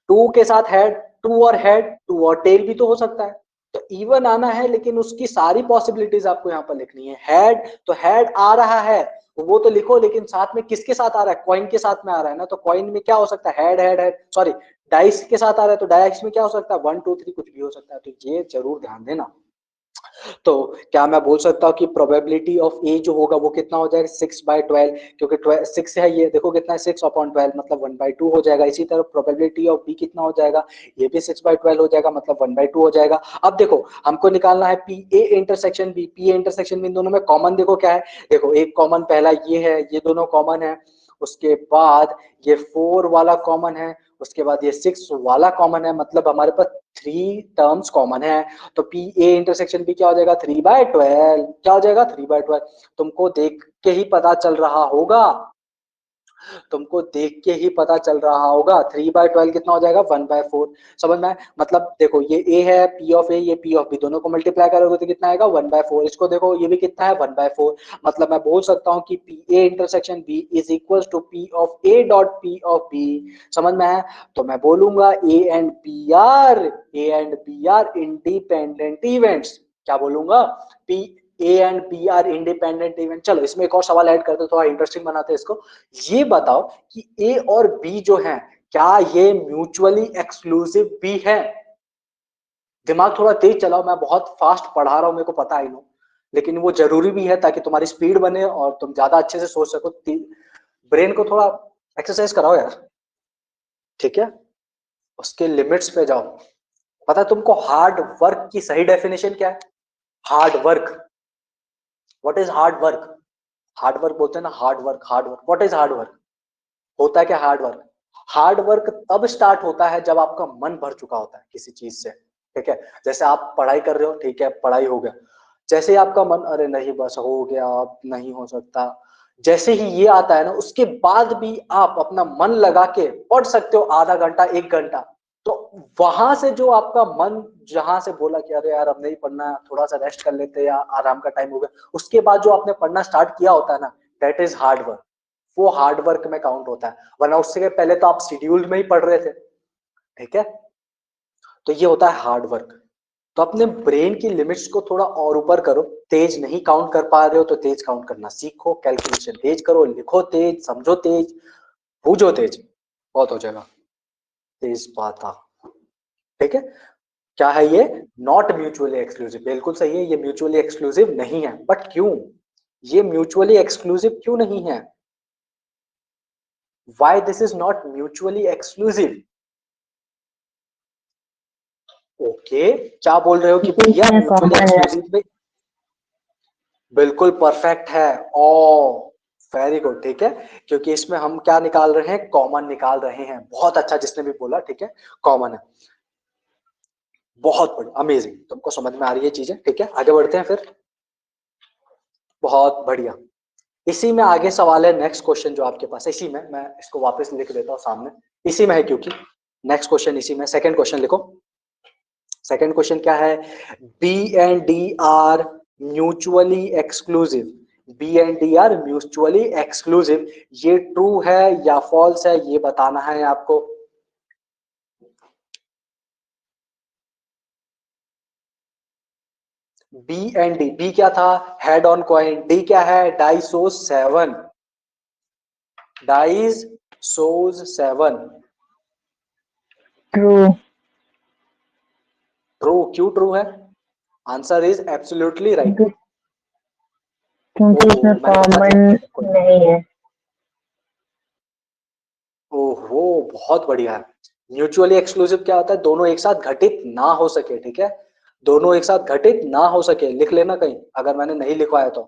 टू के साथ हेड, टू और हेड, टू और टेल भी तो हो सकता है। तो इवन आना है लेकिन उसकी सारी पॉसिबिलिटीज आपको यहाँ पर लिखनी है। हेड तो हेड आ रहा है, वो तो लिखो, लेकिन साथ में किसके साथ आ रहा है, कॉइन के साथ में आ रहा है ना। तो कॉइन में क्या हो सकता है, head head head, sorry dice के साथ आ रहा है, तो डाइस में क्या हो सकता है, वन टू थ्री कुछ भी हो सकता है। तो ये जरूर ध्यान देना। तो क्या मैं बोल सकता हूँ कि प्रोबेबिलिटी ऑफ ए जो होगा वो कितना हो जाएगा, 6/12, क्योंकि सिक्स है, ये देखो कितना है, 6/12 मतलब 1/2 हो जाएगा। इसी तरह प्रोबेबिलिटी ऑफ बी कितना हो जाएगा, ये भी 6/12 हो जाएगा, मतलब 1/2 हो जाएगा। अब देखो हमको निकालना है P A intersection B, P A intersection B, इन दोनों में कॉमन देखो क्या है। देखो एक कॉमन पहला ये है, ये दोनों कॉमन है, उसके बाद ये फोर वाला कॉमन है, उसके बाद ये सिक्स वाला कॉमन है, मतलब हमारे पास थ्री टर्म्स कॉमन है। तो पी ए इंटरसेक्शन भी क्या हो जाएगा, 3/12, क्या हो जाएगा 3/12। तुमको देख के ही पता चल रहा होगा, तुमको देख के ही पता चल रहा होगा, 3/12 कितना हो जाएगा, 1/4। समझ में आया? मतलब देखो ये ए है, पी ऑफ ए, ये पी ऑफ बी, दोनों को मल्टीप्लाई करोगे तो कितना आएगा, 1/4। इसको देखो ये भी कितना है, 1/4। मतलब मैं बोल सकता हूँ कि P A intersection B is equal to P of A dot P of B. समझ में आया? तो मैं बोलूंगा A and B are independent events. क्या बोलूंगा, P A and B are independent event. चलो इसमें एक और सवाल ऐड करते, थोड़ा इंटरेस्टिंग बनाते हैं इसको। ये बताओ कि ए और बी जो है, क्या ये म्यूचुअली एक्सक्लूसिव भी है? दिमाग थोड़ा तेज चलाओ, मैं बहुत फास्ट पढ़ा रहा हूं, मेरे को पता है नो, लेकिन वो जरूरी भी है ताकि तुम्हारी स्पीड बने और तुम ज्यादा अच्छे से सोच सको। ब्रेन को थोड़ा एक्सरसाइज कराओ यार, ठीक है। उसके लिमिट्स पे जाओ। पता है तुमको हार्ड वर्क की सही डेफिनेशन क्या है? Hard work, what is hard work? Hard work बोलते हैं ना, hard work, hard work, what is hard work? होता है क्या हार्ड वर्क? हार्ड वर्क तब स्टार्ट होता है जब आपका मन भर चुका होता है किसी चीज से, ठीक है? जैसे आप पढ़ाई कर रहे हो, ठीक है, पढ़ाई हो गया, जैसे ही आपका मन, अरे नहीं बस हो गया, अब नहीं हो सकता, जैसे ही ये आता है ना, उसके बाद भी आप अपना मन लगा के पढ़ सकते हो, आधा घंटा, एक घंटा। तो वहां से जो आपका मन जहां से बोला कि अरे यार अब नहीं पढ़ना, थोड़ा सा रेस्ट कर लेते या आराम का टाइम हो गया, उसके बाद जो आपने पढ़ना स्टार्ट किया होता है ना, दैट इज हार्ड वर्क। वो हार्ड वर्क में काउंट होता है, वरना उससे पहले तो आप शेड्यूल्ड में ही पढ़ रहे थे, ठीक है? तो ये होता है हार्ड वर्क। तो अपने ब्रेन की लिमिट्स को थोड़ा और ऊपर करो, तेज नहीं काउंट कर पा रहे हो तो तेज काउंट करना सीखो, कैलकुलेशन तेज करो, लिखो तेज, समझो तेज, बूझो तेज, बहुत हो जाएगा तेज पाता, ठीक है? क्या है ये? नॉट म्यूचुअली एक्सक्लूसिव, बिल्कुल सही है, ये म्यूचुअली एक्सक्लूसिव नहीं है। बट क्यों ये म्यूचुअली एक्सक्लूसिव क्यों नहीं है? Why this is not mutually exclusive? Okay, क्या बोल रहे हो कि भैया म्यूचुअली एक्सक्लूसिव में? बिल्कुल परफेक्ट है, ओ वेरी गुड, ठीक है, क्योंकि इसमें हम क्या निकाल रहे हैं? कॉमन निकाल रहे हैं। बहुत अच्छा जिसने भी बोला, ठीक है, कॉमन है। बहुत बढ़िया, अमेजिंग, तुमको समझ में आ रही है चीजें, ठीक है, आगे बढ़ते हैं फिर। बहुत बढ़िया। इसी में आगे सवाल है, नेक्स्ट क्वेश्चन जो आपके पास है, इसी में मैं इसको वापस लिख देता हूँ सामने, इसी में है, क्योंकि नेक्स्ट क्वेश्चन इसी में, सेकंड क्वेश्चन लिखो। सेकंड क्वेश्चन क्या है? B and D are mutually exclusive, B and D are mutually exclusive, ये ट्रू है या फॉल्स है, ये बताना है आपको। बी एंड डी, बी क्या था? हेड ऑन कॉइन, डी क्या है? डाई सोज 7, डाइज सोज 7। ट्रू। ट्रू, क्यों ट्रू है? Answer is absolutely right. क्योंकि ओहो, इसमें मैंने बता कॉमन दिया, कोई नहीं है। ओहो, बहुत बढ़िया है। म्यूचुअली एक्सक्लूसिव क्या होता है? दोनों एक साथ घटित ना हो सके, ठीक है, दोनों एक साथ घटित ना हो सके, लिख लेना कहीं अगर मैंने नहीं लिखवाया तो।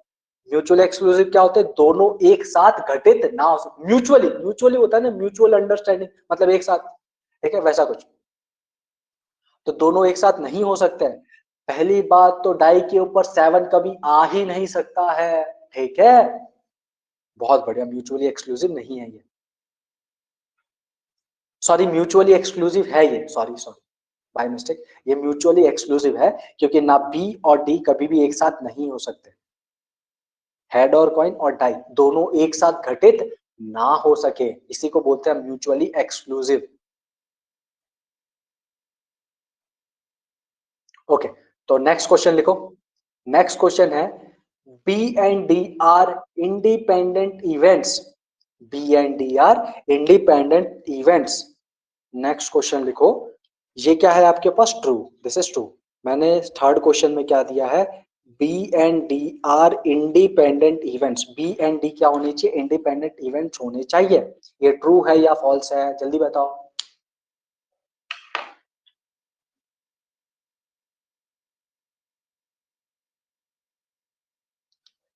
म्यूचुअली एक्सक्लूसिव क्या होता है? दोनों एक साथ घटित ना हो सके। म्यूचुअली, म्यूचुअली होता है ना, म्यूचुअल अंडरस्टैंडिंग, मतलब एक साथ, ठीक है, वैसा कुछ। तो दोनों एक साथ नहीं हो सकते हैं। पहली बात तो डाई के ऊपर 7 कभी आ ही नहीं सकता है, ठीक है, बहुत बढ़िया, म्यूचुअली एक्सक्लूसिव नहीं है ये, सॉरी म्यूचुअली एक्सक्लूसिव है ये, सॉरी सॉरी, बाय मिस्टेक, ये म्यूचुअली एक्सक्लूसिव है, क्योंकि ना बी और डी कभी भी एक साथ नहीं हो सकते। हेड और कॉइन और डाई दोनों एक साथ घटित ना हो सके, इसी को बोलते हैं म्यूचुअली एक्सक्लूसिव। ओके, तो नेक्स्ट क्वेश्चन लिखो। नेक्स्ट क्वेश्चन है, B and D are independent events, B and D are independent events. Next question लिखो, ये क्या है आपके पास? True, this is true. मैंने थर्ड क्वेश्चन में क्या दिया है? B and D are independent events, B and D क्या होने चाहिए? इंडिपेंडेंट इवेंट्स होने चाहिए। ये ट्रू है या फॉल्स है, जल्दी बताओ।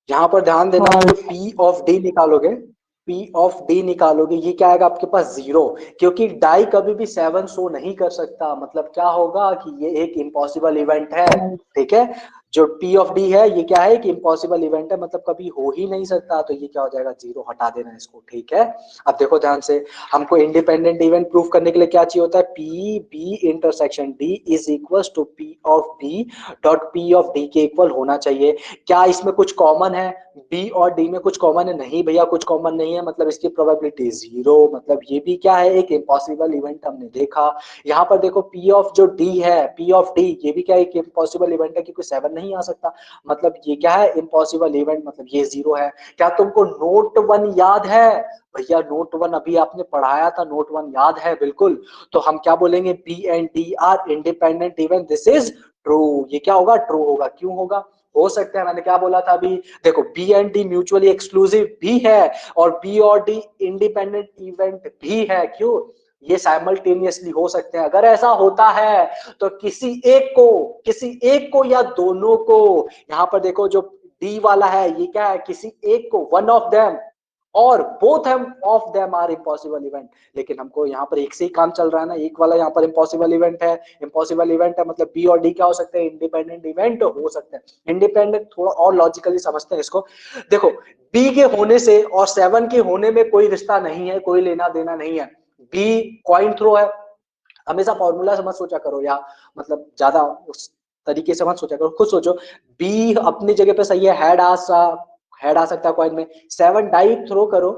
यहां पर ध्यान देना, जो फॉल्स। पी ऑफ डी निकालोगे, पी ऑफ डी निकालोगे, ये क्या आएगा आपके पास? 0, क्योंकि डाई कभी भी 7 शो नहीं कर सकता, मतलब क्या होगा कि ये एक इम्पॉसिबल इवेंट है, ठीक है, जो पी ऑफ डी है ये क्या है? एक इम्पॉसिबल इवेंट है, मतलब कभी हो ही नहीं सकता, तो ये क्या हो जाएगा? 0, हटा देना इसको, ठीक है। अब देखो ध्यान से, हमको इंडिपेंडेंट इवेंट प्रूव करने के लिए क्या चाहिए होता है? P B intersection D is equal to P of B dot P of D के इक्वल होना चाहिए। क्या इसमें कुछ कॉमन है? बी और डी में कुछ कॉमन है? नहीं भैया, कुछ कॉमन नहीं है, मतलब इसकी प्रोबेबिलिटी 0, मतलब ये भी क्या है? एक इम्पॉसिबल इवेंट हमने देखा। यहाँ पर देखो पी ऑफ जो डी है, पी ऑफ डी, ये भी क्या एक इम्पॉसिबल इवेंट है, क्योंकि 7 नहीं आ सकता, मतलब ये क्या है? इम्पॉसिबल इवेंट, मतलब ये 0 है। क्या तुमको नोट 1 याद है? भैया नोट 1 अभी आपने पढ़ाया था, नोट 1 याद है बिल्कुल। तो हम क्या बोलेंगे? B and D are independent event, this is true. ये क्या होगा? ट्रू होगा। क्यों होगा? हो सकता है, मैंने क्या बोला था अभी, देखो B and D mutually exclusive भी है और बी और डी इंडिपेंडेंट इवेंट भी है। क्यों? ये साइमल्टेनियसली हो सकते हैं। अगर ऐसा होता है तो किसी एक को या दोनों को, यहां पर देखो जो डी वाला है ये क्या है, किसी एक को, one of them or both of them are impossible event. लेकिन हमको यहाँ पर एक से ही काम चल रहा है ना, एक वाला यहाँ पर इम्पॉसिबल इवेंट है, इम्पॉसिबल इवेंट है मतलब बी और डी क्या हो सकते हैं, इंडिपेंडेंट इवेंट हो सकते हैं। इंडिपेंडेंट थोड़ा और लॉजिकली समझते हैं इसको। देखो बी के होने से और 7 के होने में कोई रिश्ता नहीं है, कोई लेना देना नहीं है। बी कॉइन थ्रो है, हमेशा फॉर्मूला से मत सोचा करो या मतलब ज्यादा उस तरीके से मत सोचा करो, खुद सोचो। बी अपनी जगह पे सही है, हेड आ सकता है कॉइन में। 7 डाई थ्रो करो,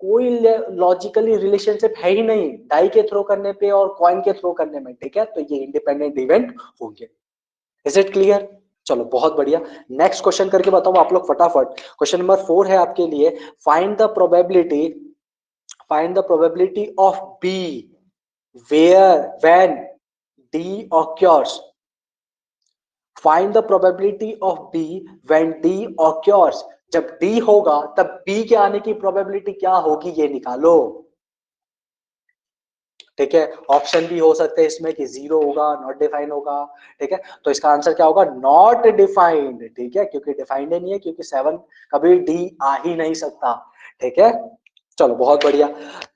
कोई लॉजिकली रिलेशनशिप है ही नहीं डाई के थ्रो करने पे और कॉइन के थ्रो करने में, ठीक है। तो ये इंडिपेंडेंट इवेंट होंगे। Is it clear? चलो बहुत बढ़िया, नेक्स्ट क्वेश्चन करके बताओ आप लोग फटाफट। क्वेश्चन नंबर 4 है आपके लिए, find the probability of B when D occurs. Find the probability of B when D occurs. जब D होगा तब B के आने की प्रोबेबिलिटी क्या होगी ये निकालो, ठीक है। ऑप्शन भी हो सकते हैं इसमें कि 0 होगा, नॉट डिफाइंड होगा, ठीक है। तो इसका आंसर क्या होगा, नॉट डिफाइंड, ठीक है, क्योंकि डिफाइंड ही नहीं है, क्योंकि 7 कभी D आ ही नहीं सकता, ठीक है। चलो बहुत बढ़िया।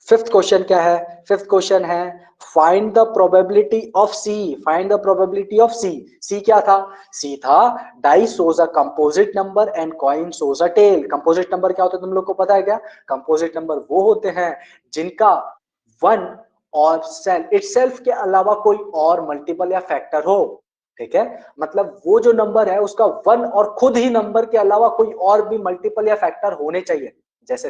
फिफ्थ क्वेश्चन क्या है, फिफ्थ क्वेश्चन है find the probability of C, find the probability of C. C क्या था, सी था die shows a composite number and coin shows a tail. Composite number क्या होता है तुम लोग को पता है क्या, कंपोजिट नंबर वो होते हैं जिनका वन और सेल्फ इटसेल्फ के अलावा कोई और मल्टीपल या फैक्टर हो, ठीक है। मतलब वो जो नंबर है उसका वन और खुद ही नंबर के अलावा कोई और भी मल्टीपल या फैक्टर होने चाहिए। जैसे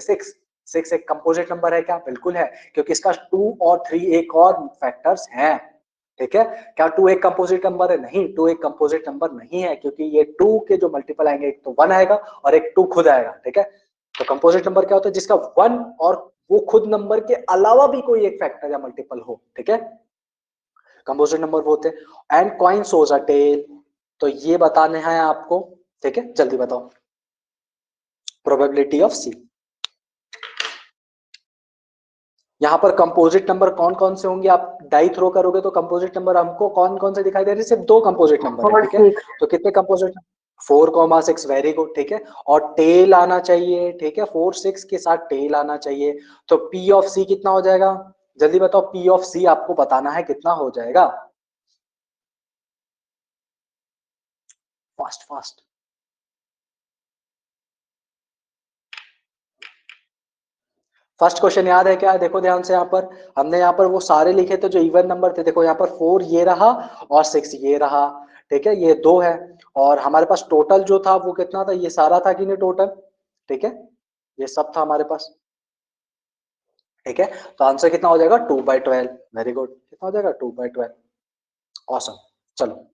6 एक कंपोजिट नंबर है क्या, बिल्कुल है, क्योंकि इसका 2 और 3 एक और फैक्टर्स हैं, ठीक है। क्या 2 एक कंपोजिट नंबर है, नहीं 2 एक कंपोजिट नंबर नहीं है, क्योंकि ये 2 के जो मल्टीपल आएंगे एक तो 1 आएगा और एक 2 खुद आएगा, ठीक है। तो कंपोजिट नंबर क्या होता है, जिसका 1 और वो खुद नंबर के अलावा भी कोई एक फैक्टर या मल्टीपल हो, ठीक है। कंपोजिट नंबर वो होते हैं। And coin shows a tail, तो ये बताने हैं आपको, ठीक है, जल्दी बताओ प्रोबेबिलिटी ऑफ सी। यहाँ पर कंपोजिट नंबर कौन कौन से होंगे, आप डाई थ्रो करोगे तो कंपोजिट नंबर हमको कौन कौन से दिखाई दे रहे हैं, सिर्फ 2 कंपोजिट नंबर है, ठीक है। तो कितने कंपोजिट, 4,6, वेरी गुड, ठीक है। और टेल आना चाहिए, ठीक है, 4 6 के साथ टेल आना चाहिए। तो पी ऑफ सी कितना हो जाएगा, जल्दी बताओ, पी ऑफ सी आपको बताना है कितना हो जाएगा, फास्ट फास्ट। फर्स्ट क्वेश्चन याद है क्या, देखो ध्यान से, यहाँ पर हमने यहाँ पर वो सारे लिखे थे जो इवन नंबर थे। देखो यहाँ पर 4 ये रहा और 6 ये रहा, ठीक है, ये 2 है। और हमारे पास टोटल जो था वो कितना था, ये सारा था कि नहीं टोटल, ठीक है, ये सब था हमारे पास, ठीक है। तो आंसर कितना हो जाएगा, 2/12। वेरी गुड, कितना हो जाएगा, 2/12। ऑसम। चलो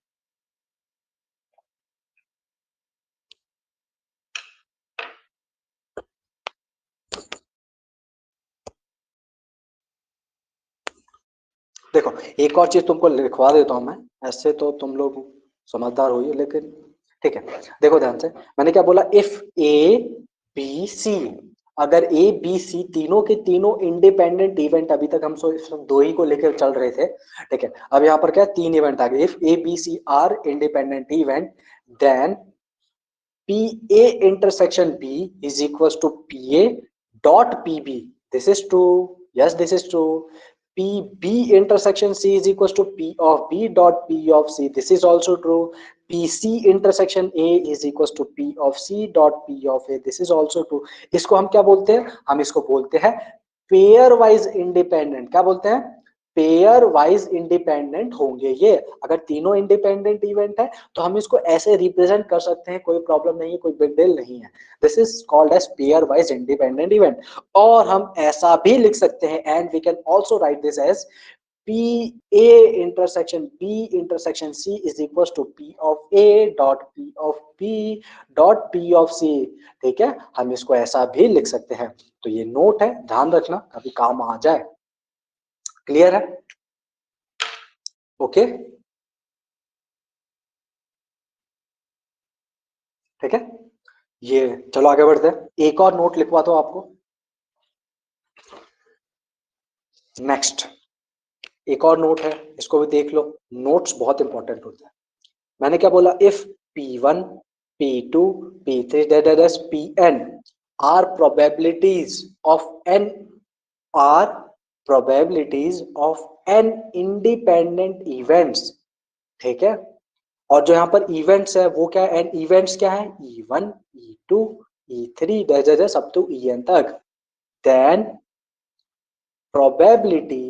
देखो, एक और चीज तुमको लिखवा देता हूं मैं, ऐसे तो तुम लोग समझदार हो ही, लेकिन ठीक है। देखो ध्यान से, मैंने क्या बोला, इफ ए बी सी, अगर ए बी सी तीनों के तीनों इंडिपेंडेंट इवेंट, अभी तक हम सिर्फ 2 ही को लेकर चल रहे थे, ठीक है। अब यहाँ पर क्या है, 3 इवेंट आ गए। If A B C are independent event, then P A intersection B is equal to P A dot P B. This is true, yes this is true. PB intersection C is equals to P of B dot P of C. This is also true. PC intersection A is equals to P of C dot P of A. This is also true. इसको हम क्या बोलते हैं, हम इसको बोलते हैं pair wise independent. क्या बोलते हैं, पेयर वाइज इंडिपेंडेंट होंगे ये। अगर तीनों इंडिपेंडेंट इवेंट है तो हम इसको ऐसे रिप्रेजेंट कर सकते हैं, कोई प्रॉब्लम नहीं है, कोई बिग डील नहीं है। This is called as pairwise independent event. और हम ऐसा भी लिख सकते हैं, and we can also write this as P A intersection B intersection C is equals to P of A dot P of B dot P of C, ठीक है। हम इसको ऐसा भी लिख सकते हैं। तो ये नोट है, ध्यान रखना कभी काम आ जाए। क्लियर है, ओके, ठीक है। ये चलो आगे बढ़ते हैं, एक और नोट लिखवा दो आपको। नेक्स्ट एक और नोट है, इसको भी देख लो, नोट्स बहुत इंपॉर्टेंट होते हैं। मैंने क्या बोला, if P1 P2, P3, that is Pn are probabilities of n are probabilities of n independent events, ठीक है। और जो यहाँ पर इवेंट्स है वो क्या है, एन इवेंट्स क्या है, E1, E2, E3 जैसे सब तो En तक। Then probability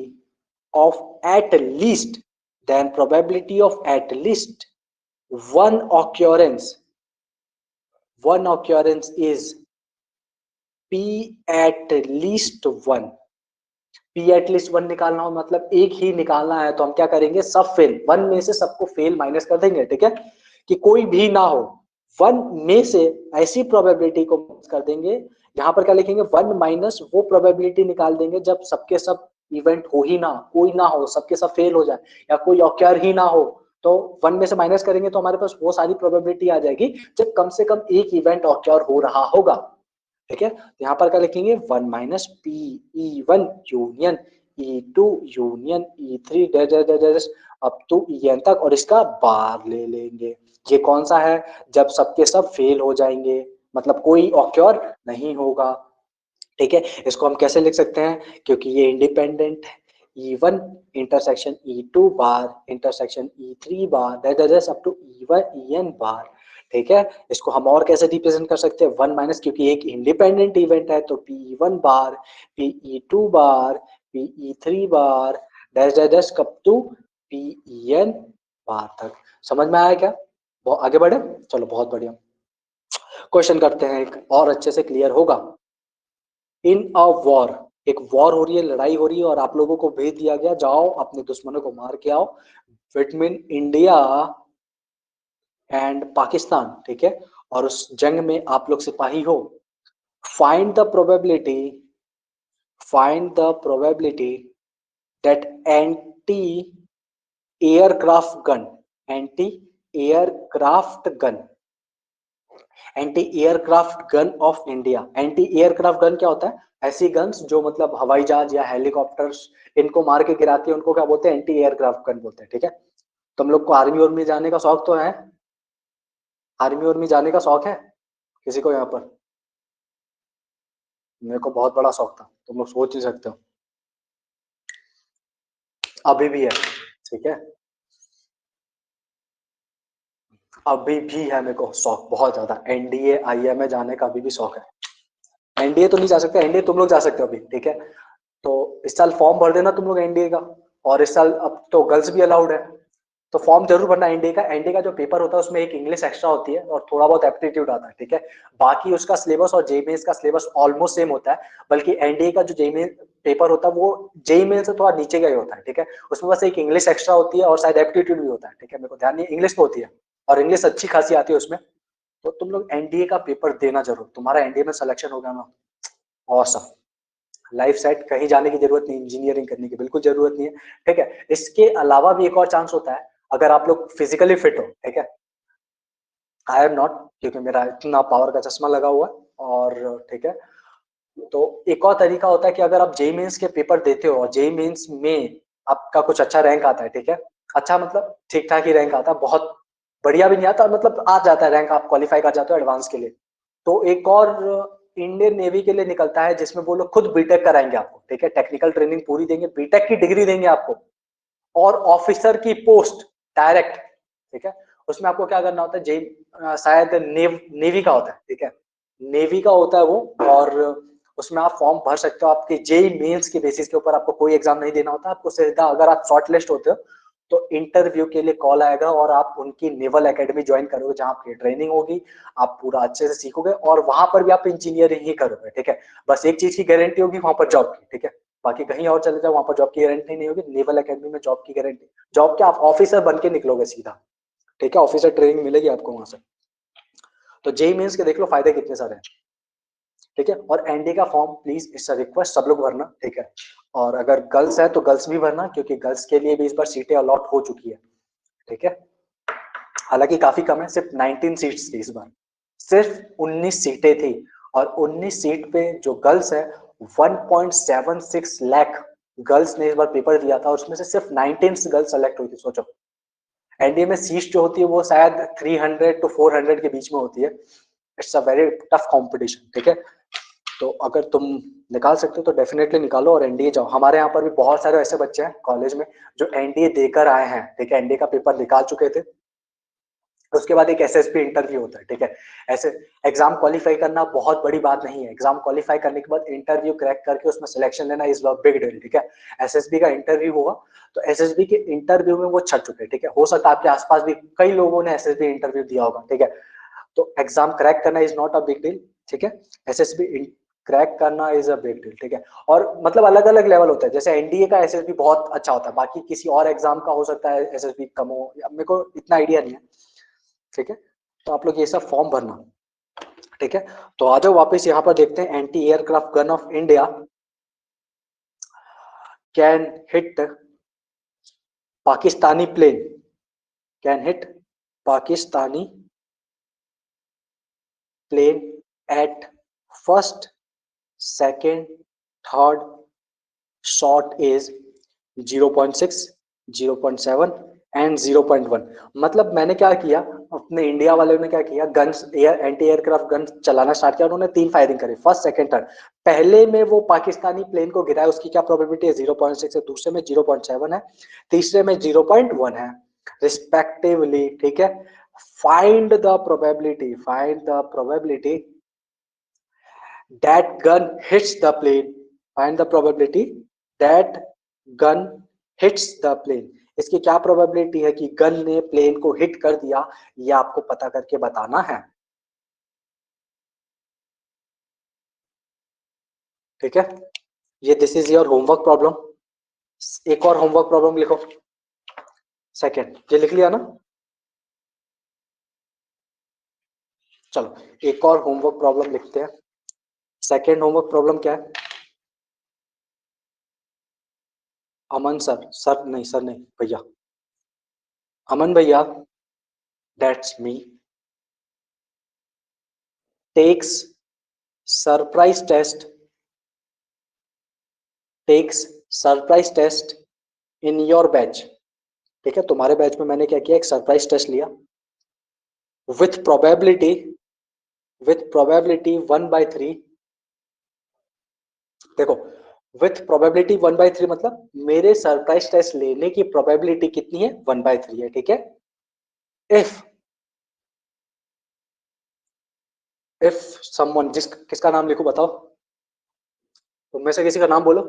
of at least, then probability of at least one occurrence is P at least one। P at least one निकालना हो मतलब एक ही निकालना है, तो हम क्या करेंगे, सब फेल, वन में से सबको फेल माइनस कर देंगे, ठीक है, कि कोई भी ना हो। वन में से ऐसी प्रोबेबिलिटी को कर देंगे, यहाँ पर क्या लिखेंगे, वन माइनस वो प्रोबेबिलिटी निकाल देंगे जब सबके सब इवेंट हो ही ना, कोई ना हो, सबके सब फेल हो जाए या कोई ऑक्योर ही ना हो, तो वन में से माइनस करेंगे तो हमारे पास वो सारी प्रोबेबिलिटी आ जाएगी जब कम से कम एक इवेंट ऑक्योर हो रहा होगा, ठीक है। यहाँ पर क्या लिखेंगे, one minus P E1 union E2 union E3 up to En तक, और इसका बार ले लेंगे। ये कौन सा है, जब सबके सब फेल हो जाएंगे, मतलब कोई ऑक्योर नहीं होगा, ठीक है। इसको हम कैसे लिख सकते हैं, क्योंकि ये इंडिपेंडेंट है, E1 intersection E2 bar intersection E3 bar that up to E1 En bar, ठीक है। इसको हम और कैसे रिप्रेजेंट कर सकते हैं, वन माइनस, क्योंकि एक इंडिपेंडेंट इवेंट है तो P1 bar Pe2 bar Pe3 bar dash cup to Pen bar तक। समझ में आया क्या, बहुत आगे बढ़े, चलो बहुत बढ़िया। क्वेश्चन करते हैं एक और अच्छे से क्लियर होगा। इन अ वॉर, एक वॉर हो रही है, लड़ाई हो रही है, और आप लोगों को भेज दिया गया, जाओ अपने दुश्मनों को मार के आओ, बिटवीन इंडिया एंड पाकिस्तान, ठीक है, और उस जंग में आप लोग सिपाही हो। Find the probability, find the probability that anti aircraft gun, anti aircraft gun, anti aircraft gun of India. Anti aircraft gun क्या होता है, ऐसी गन्स जो मतलब हवाई जहाज या हेलीकॉप्टर्स इनको मार के गिराती है, उनको क्या बोलते हैं, एंटी एयरक्राफ्ट गन बोलते हैं, ठीक है। तुम लोग को आर्मी उर्मी जाने का शौक तो है, आर्मी उर्मी जाने का शौक है किसी को यहाँ पर, मेरे को बहुत बड़ा शौक था, तुम लोग सोच ही सकते हो, अभी भी है, ठीक है, अभी भी है मेरे को शौक बहुत ज्यादा, एनडीए आईएमए जाने का अभी भी शौक है। एनडीए तो नहीं जा सकते, एनडीए तुम लोग जा सकते हो अभी, ठीक है। तो इस साल फॉर्म भर देना तुम लोग एनडीए का, और इस साल अब तो गर्ल्स भी अलाउड है, तो फॉर्म जरूर भरना एनडीए का। एनडीए का जो पेपर होता है उसमें एक इंग्लिश एक्स्ट्रा होती है और थोड़ा बहुत एप्टीट्यूड आता है, ठीक है। बाकी उसका सिलेबस और जेई मेंस का सिलेबस ऑलमोस्ट सेम होता है, बल्कि एनडीए का जो जेई मेंस पेपर होता है वो जेई मेंस से थोड़ा नीचे का ही होता है, ठीक है। उसमें बस एक इंग्लिश एक्स्ट्रा होती है और शायद एप्टीट्यूड भी होता है, ठीक है, मेरे को ध्यान नहीं, इंग्लिश में होती है और इंग्लिश अच्छी खासी आती है उसमें। तो तुम लोग एनडीए का पेपर देना जरूर, तुम्हारा एनडीए में सिलेक्शन हो गया ना, ऑसम, लाइफ सेट, कहीं जाने की जरूरत नहीं, इंजीनियरिंग करने की बिल्कुल जरूरत नहीं है, ठीक है। इसके अलावा भी एक और चांस होता है, अगर आप लोग फिजिकली फिट हो, ठीक है, आई एम नॉट, क्योंकि मेरा इतना पावर का चश्मा लगा हुआ है, और ठीक है, तो एक और तरीका होता है कि अगर आप जेई मेंस के पेपर देते हो और जेई मेंस में आपका कुछ अच्छा रैंक आता है, ठीक है, अच्छा मतलब ठीक ठाक ही रैंक आता है, बहुत बढ़िया भी नहीं आता, मतलब आ जाता है रैंक, आप क्वालिफाई कर जाते हो एडवांस के लिए, तो एक और इंडियन नेवी के लिए निकलता है जिसमें वो लोग खुद बीटेक कराएंगे आपको, ठीक है, टेक्निकल ट्रेनिंग पूरी देंगे, बीटेक की डिग्री देंगे आपको, और ऑफिसर की पोस्ट डायरेक्ट, ठीक है। उसमें आपको क्या करना होता है, शायद नेवी का होता है, ठीक है, नेवी का होता है वो, और उसमें आप फॉर्म भर सकते हो, आपके जेई मेंस के बेसिस के ऊपर, आपको कोई एग्जाम नहीं देना होता, आपको सीधा अगर आप शॉर्ट लिस्ट होते हो तो इंटरव्यू के लिए कॉल आएगा और आप उनकी नेवल एकेडमी ज्वाइन करोगे, जहां आपकी ट्रेनिंग होगी, आप पूरा अच्छे से सीखोगे, और वहां पर भी आप इंजीनियरिंग ही करोगे, ठीक है। बस एक चीज की गारंटी होगी वहां पर जॉब की, ठीक है, बाकी कहीं और चले जाओ वहां पर जॉब की गारंटी नहीं होगी, नेवल एकेडमी में जॉब की गारंटी, जॉब के आप ऑफिसर बन के निकलोगे सीधा, ठीक है, ऑफिसर ट्रेनिंग मिलेगी आपको वहां से। तो जेई मेंस के देख लो फायदे कितने सारे हैं, ठीक है। और एनडी का form please, it's a request, सब लोग भरना, ठीक है। और अगर गर्ल्स है तो गर्ल्स भी भरना, क्योंकि गर्ल्स के लिए भी इस बार सीटें अलॉट हो चुकी है, ठीक है। हालांकि काफी कम है, सिर्फ 19 सीट्स थी इस बार, सिर्फ 19 सीटें थी, और 19 सीट पे जो गर्ल्स है 1.76 लाख गर्ल्स ने इस बार पेपर दिया था, और उसमें से सिर्फ 19 गर्ल्स सेलेक्ट हुई थी, सोचो, एनडीए में सीट जो होती है वो शायद 300 to 400 के बीच में होती है। It's a very tough competition, ठीक है। तो अगर तुम निकाल सकते हो तो डेफिनेटली निकालो और एनडीए जाओ। हमारे यहाँ पर भी बहुत सारे ऐसे बच्चे हैं कॉलेज में जो एनडीए देकर आए हैं, ठीक है, एनडीए का पेपर निकाल चुके थे, उसके बाद एक एसएसबी इंटरव्यू होता है, ठीक है। ऐसे एग्जाम क्वालिफाई करना बहुत बड़ी बात नहीं है, एग्जाम क्वालिफाई करने के बाद इंटरव्यू क्रैक करके उसमें सिलेक्शन लेना इज बिग डील, ठीक है। एसएसबी का इंटरव्यू होगा, तो एसएसबी के इंटरव्यू में वो छट चुके हैं, ठीक है। हो सकता है आपके आसपास भी कई लोगों ने एसएसबी इंटरव्यू दिया होगा, ठीक है। तो एग्जाम क्रैक करना is not a big deal, ठीक है। एसएसबी क्रैक करना इज अ बिग डील, ठीक है। और मतलब अलग अलग लेवल होता है, जैसे एनडीए का एसएसबी बहुत अच्छा होता है, बाकी किसी और एग्जाम का हो सकता है एसएसबी कम हो, मेरे को इतना आइडिया नहीं है, ठीक है। तो आप लोग ये सब फॉर्म भरना, ठीक है। तो आ जाओ वापस यहाँ पर देखते हैं, anti aircraft gun of India can hit Pakistani plane, can hit Pakistani plane at first, second, third shot is 0.6, 0.7 and 0.1। मतलब मैंने क्या किया, अपने इंडिया वाले ने क्या किया, गन्स एंटी एयरक्राफ्ट गन चलाना स्टार्ट किया, उन्होंने 3 फायरिंग करे, फर्स्ट, सेकंड, थर्ड। पहले में वो पाकिस्तानी प्लेन को गिराया, उसकी क्या प्रोबेबिलिटी है, 0.6 है, दूसरे में 0.7 है, तीसरे में 0.1 है रिस्पेक्टिवली, ठीक है। Find the probability, find the probability that gun hits the plane, find the probability that gun hits the plane। इसकी क्या प्रोबेबिलिटी है कि गन ने प्लेन को हिट कर दिया, ये आपको पता करके बताना है, ठीक है। ये this is your homework problem. एक और होमवर्क प्रॉब्लम लिखो, सेकेंड, ये लिख लिया ना। चलो एक और होमवर्क प्रॉब्लम लिखते हैं। सेकेंड होमवर्क प्रॉब्लम क्या है, अमन सर, सर नहीं, सर नहीं भैया, अमन भैया, that's me, takes surprise test, takes surprise test in your batch, ठीक है। तुम्हारे बैच में मैंने क्या किया, एक सरप्राइज टेस्ट लिया विथ प्रोबेबिलिटी, विथ प्रोबेबिलिटी 1/3। देखो विथ प्रोबेबिलिटी 1/3 मतलब मेरे सरप्राइज टेस्ट लेने की प्रोबेबिलिटी कितनी है, 1/3 है, ठीक है। इफ इफ समवन, किसका नाम लिखूं बताओ, तुम में से किसी का नाम बोलो,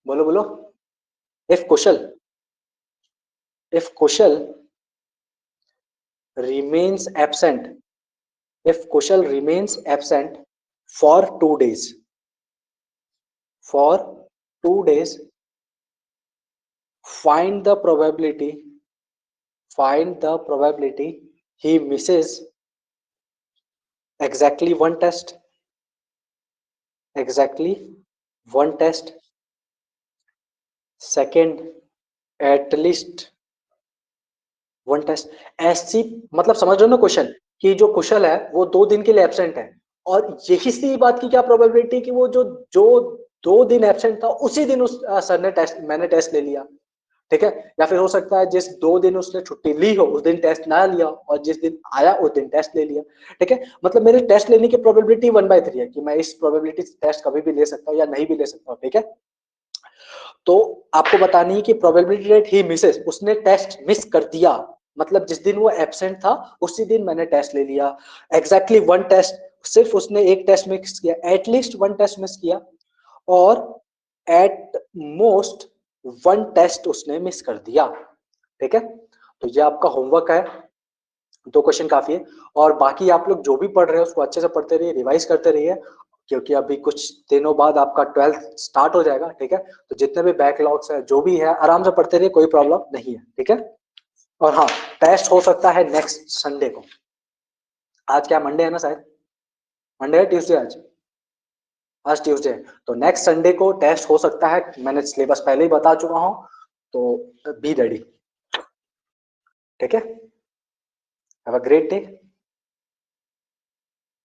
बोलो बोलो। If Kusal, if Kusal remains absent, if Kushal remains absent for 2 days, for 2 days, find the probability, find the probability he misses exactly one test, exactly one test, second at least one test. ऐसी मतलब समझ रहे हो ना question, कि जो कुशल है वो 2 दिन के लिए एब्सेंट है, और यही सी बात की क्या प्रोबेबिलिटी कि वो जो जो 2 दिन एब्सेंट था उसी दिन उस सर ने टेस्ट, मैंने टेस्ट ले लिया, ठीक है। या फिर हो सकता है जिस 2 दिन उसने छुट्टी ली हो उस दिन टेस्ट ना लिया, और जिस दिन आया उस दिन टेस्ट ले लिया, ठीक है। मतलब मेरे टेस्ट लेने की प्रोबेबिलिटी 1/3 है, कि मैं इस प्रोबेबिलिटी टेस्ट कभी भी ले सकता हूँ या नहीं भी ले सकता हूँ, ठीक है। तो आपको बतानी है कि प्रोबेबिलिटी रेट ही मिसेस, उसने टेस्ट मिस कर दिया, मतलब जिस दिन वो एब्सेंट था उसी दिन मैंने टेस्ट ले लिया, एग्जैक्टली वन टेस्ट, सिर्फ उसने एक टेस्ट मिस किया, एटलीस्ट वन टेस्ट मिस किया, और एट मोस्ट वन टेस्ट उसने मिस कर दिया, ठीक है। तो ये आपका होमवर्क है, 2 क्वेश्चन काफी है। और बाकी आप लोग जो भी पढ़ रहे हो उसको अच्छे से पढ़ते रहिए, रिवाइज करते रहिए, क्योंकि अभी कुछ दिनों बाद आपका 12th स्टार्ट हो जाएगा, ठीक है। तो जितने भी बैकलॉग्स है जो भी है आराम से पढ़ते रहिए, कोई प्रॉब्लम नहीं है, ठीक है। और हाँ, टेस्ट हो सकता है नेक्स्ट संडे को। आज क्या मंडे है ना शायद, मंडे है ट्यूसडे आज, आज ट्यूसडे है, तो नेक्स्ट संडे को टेस्ट हो सकता है, मैंने सिलेबस पहले ही बता चुका हूँ, तो बी रेडी, ठीक है। Have a great day.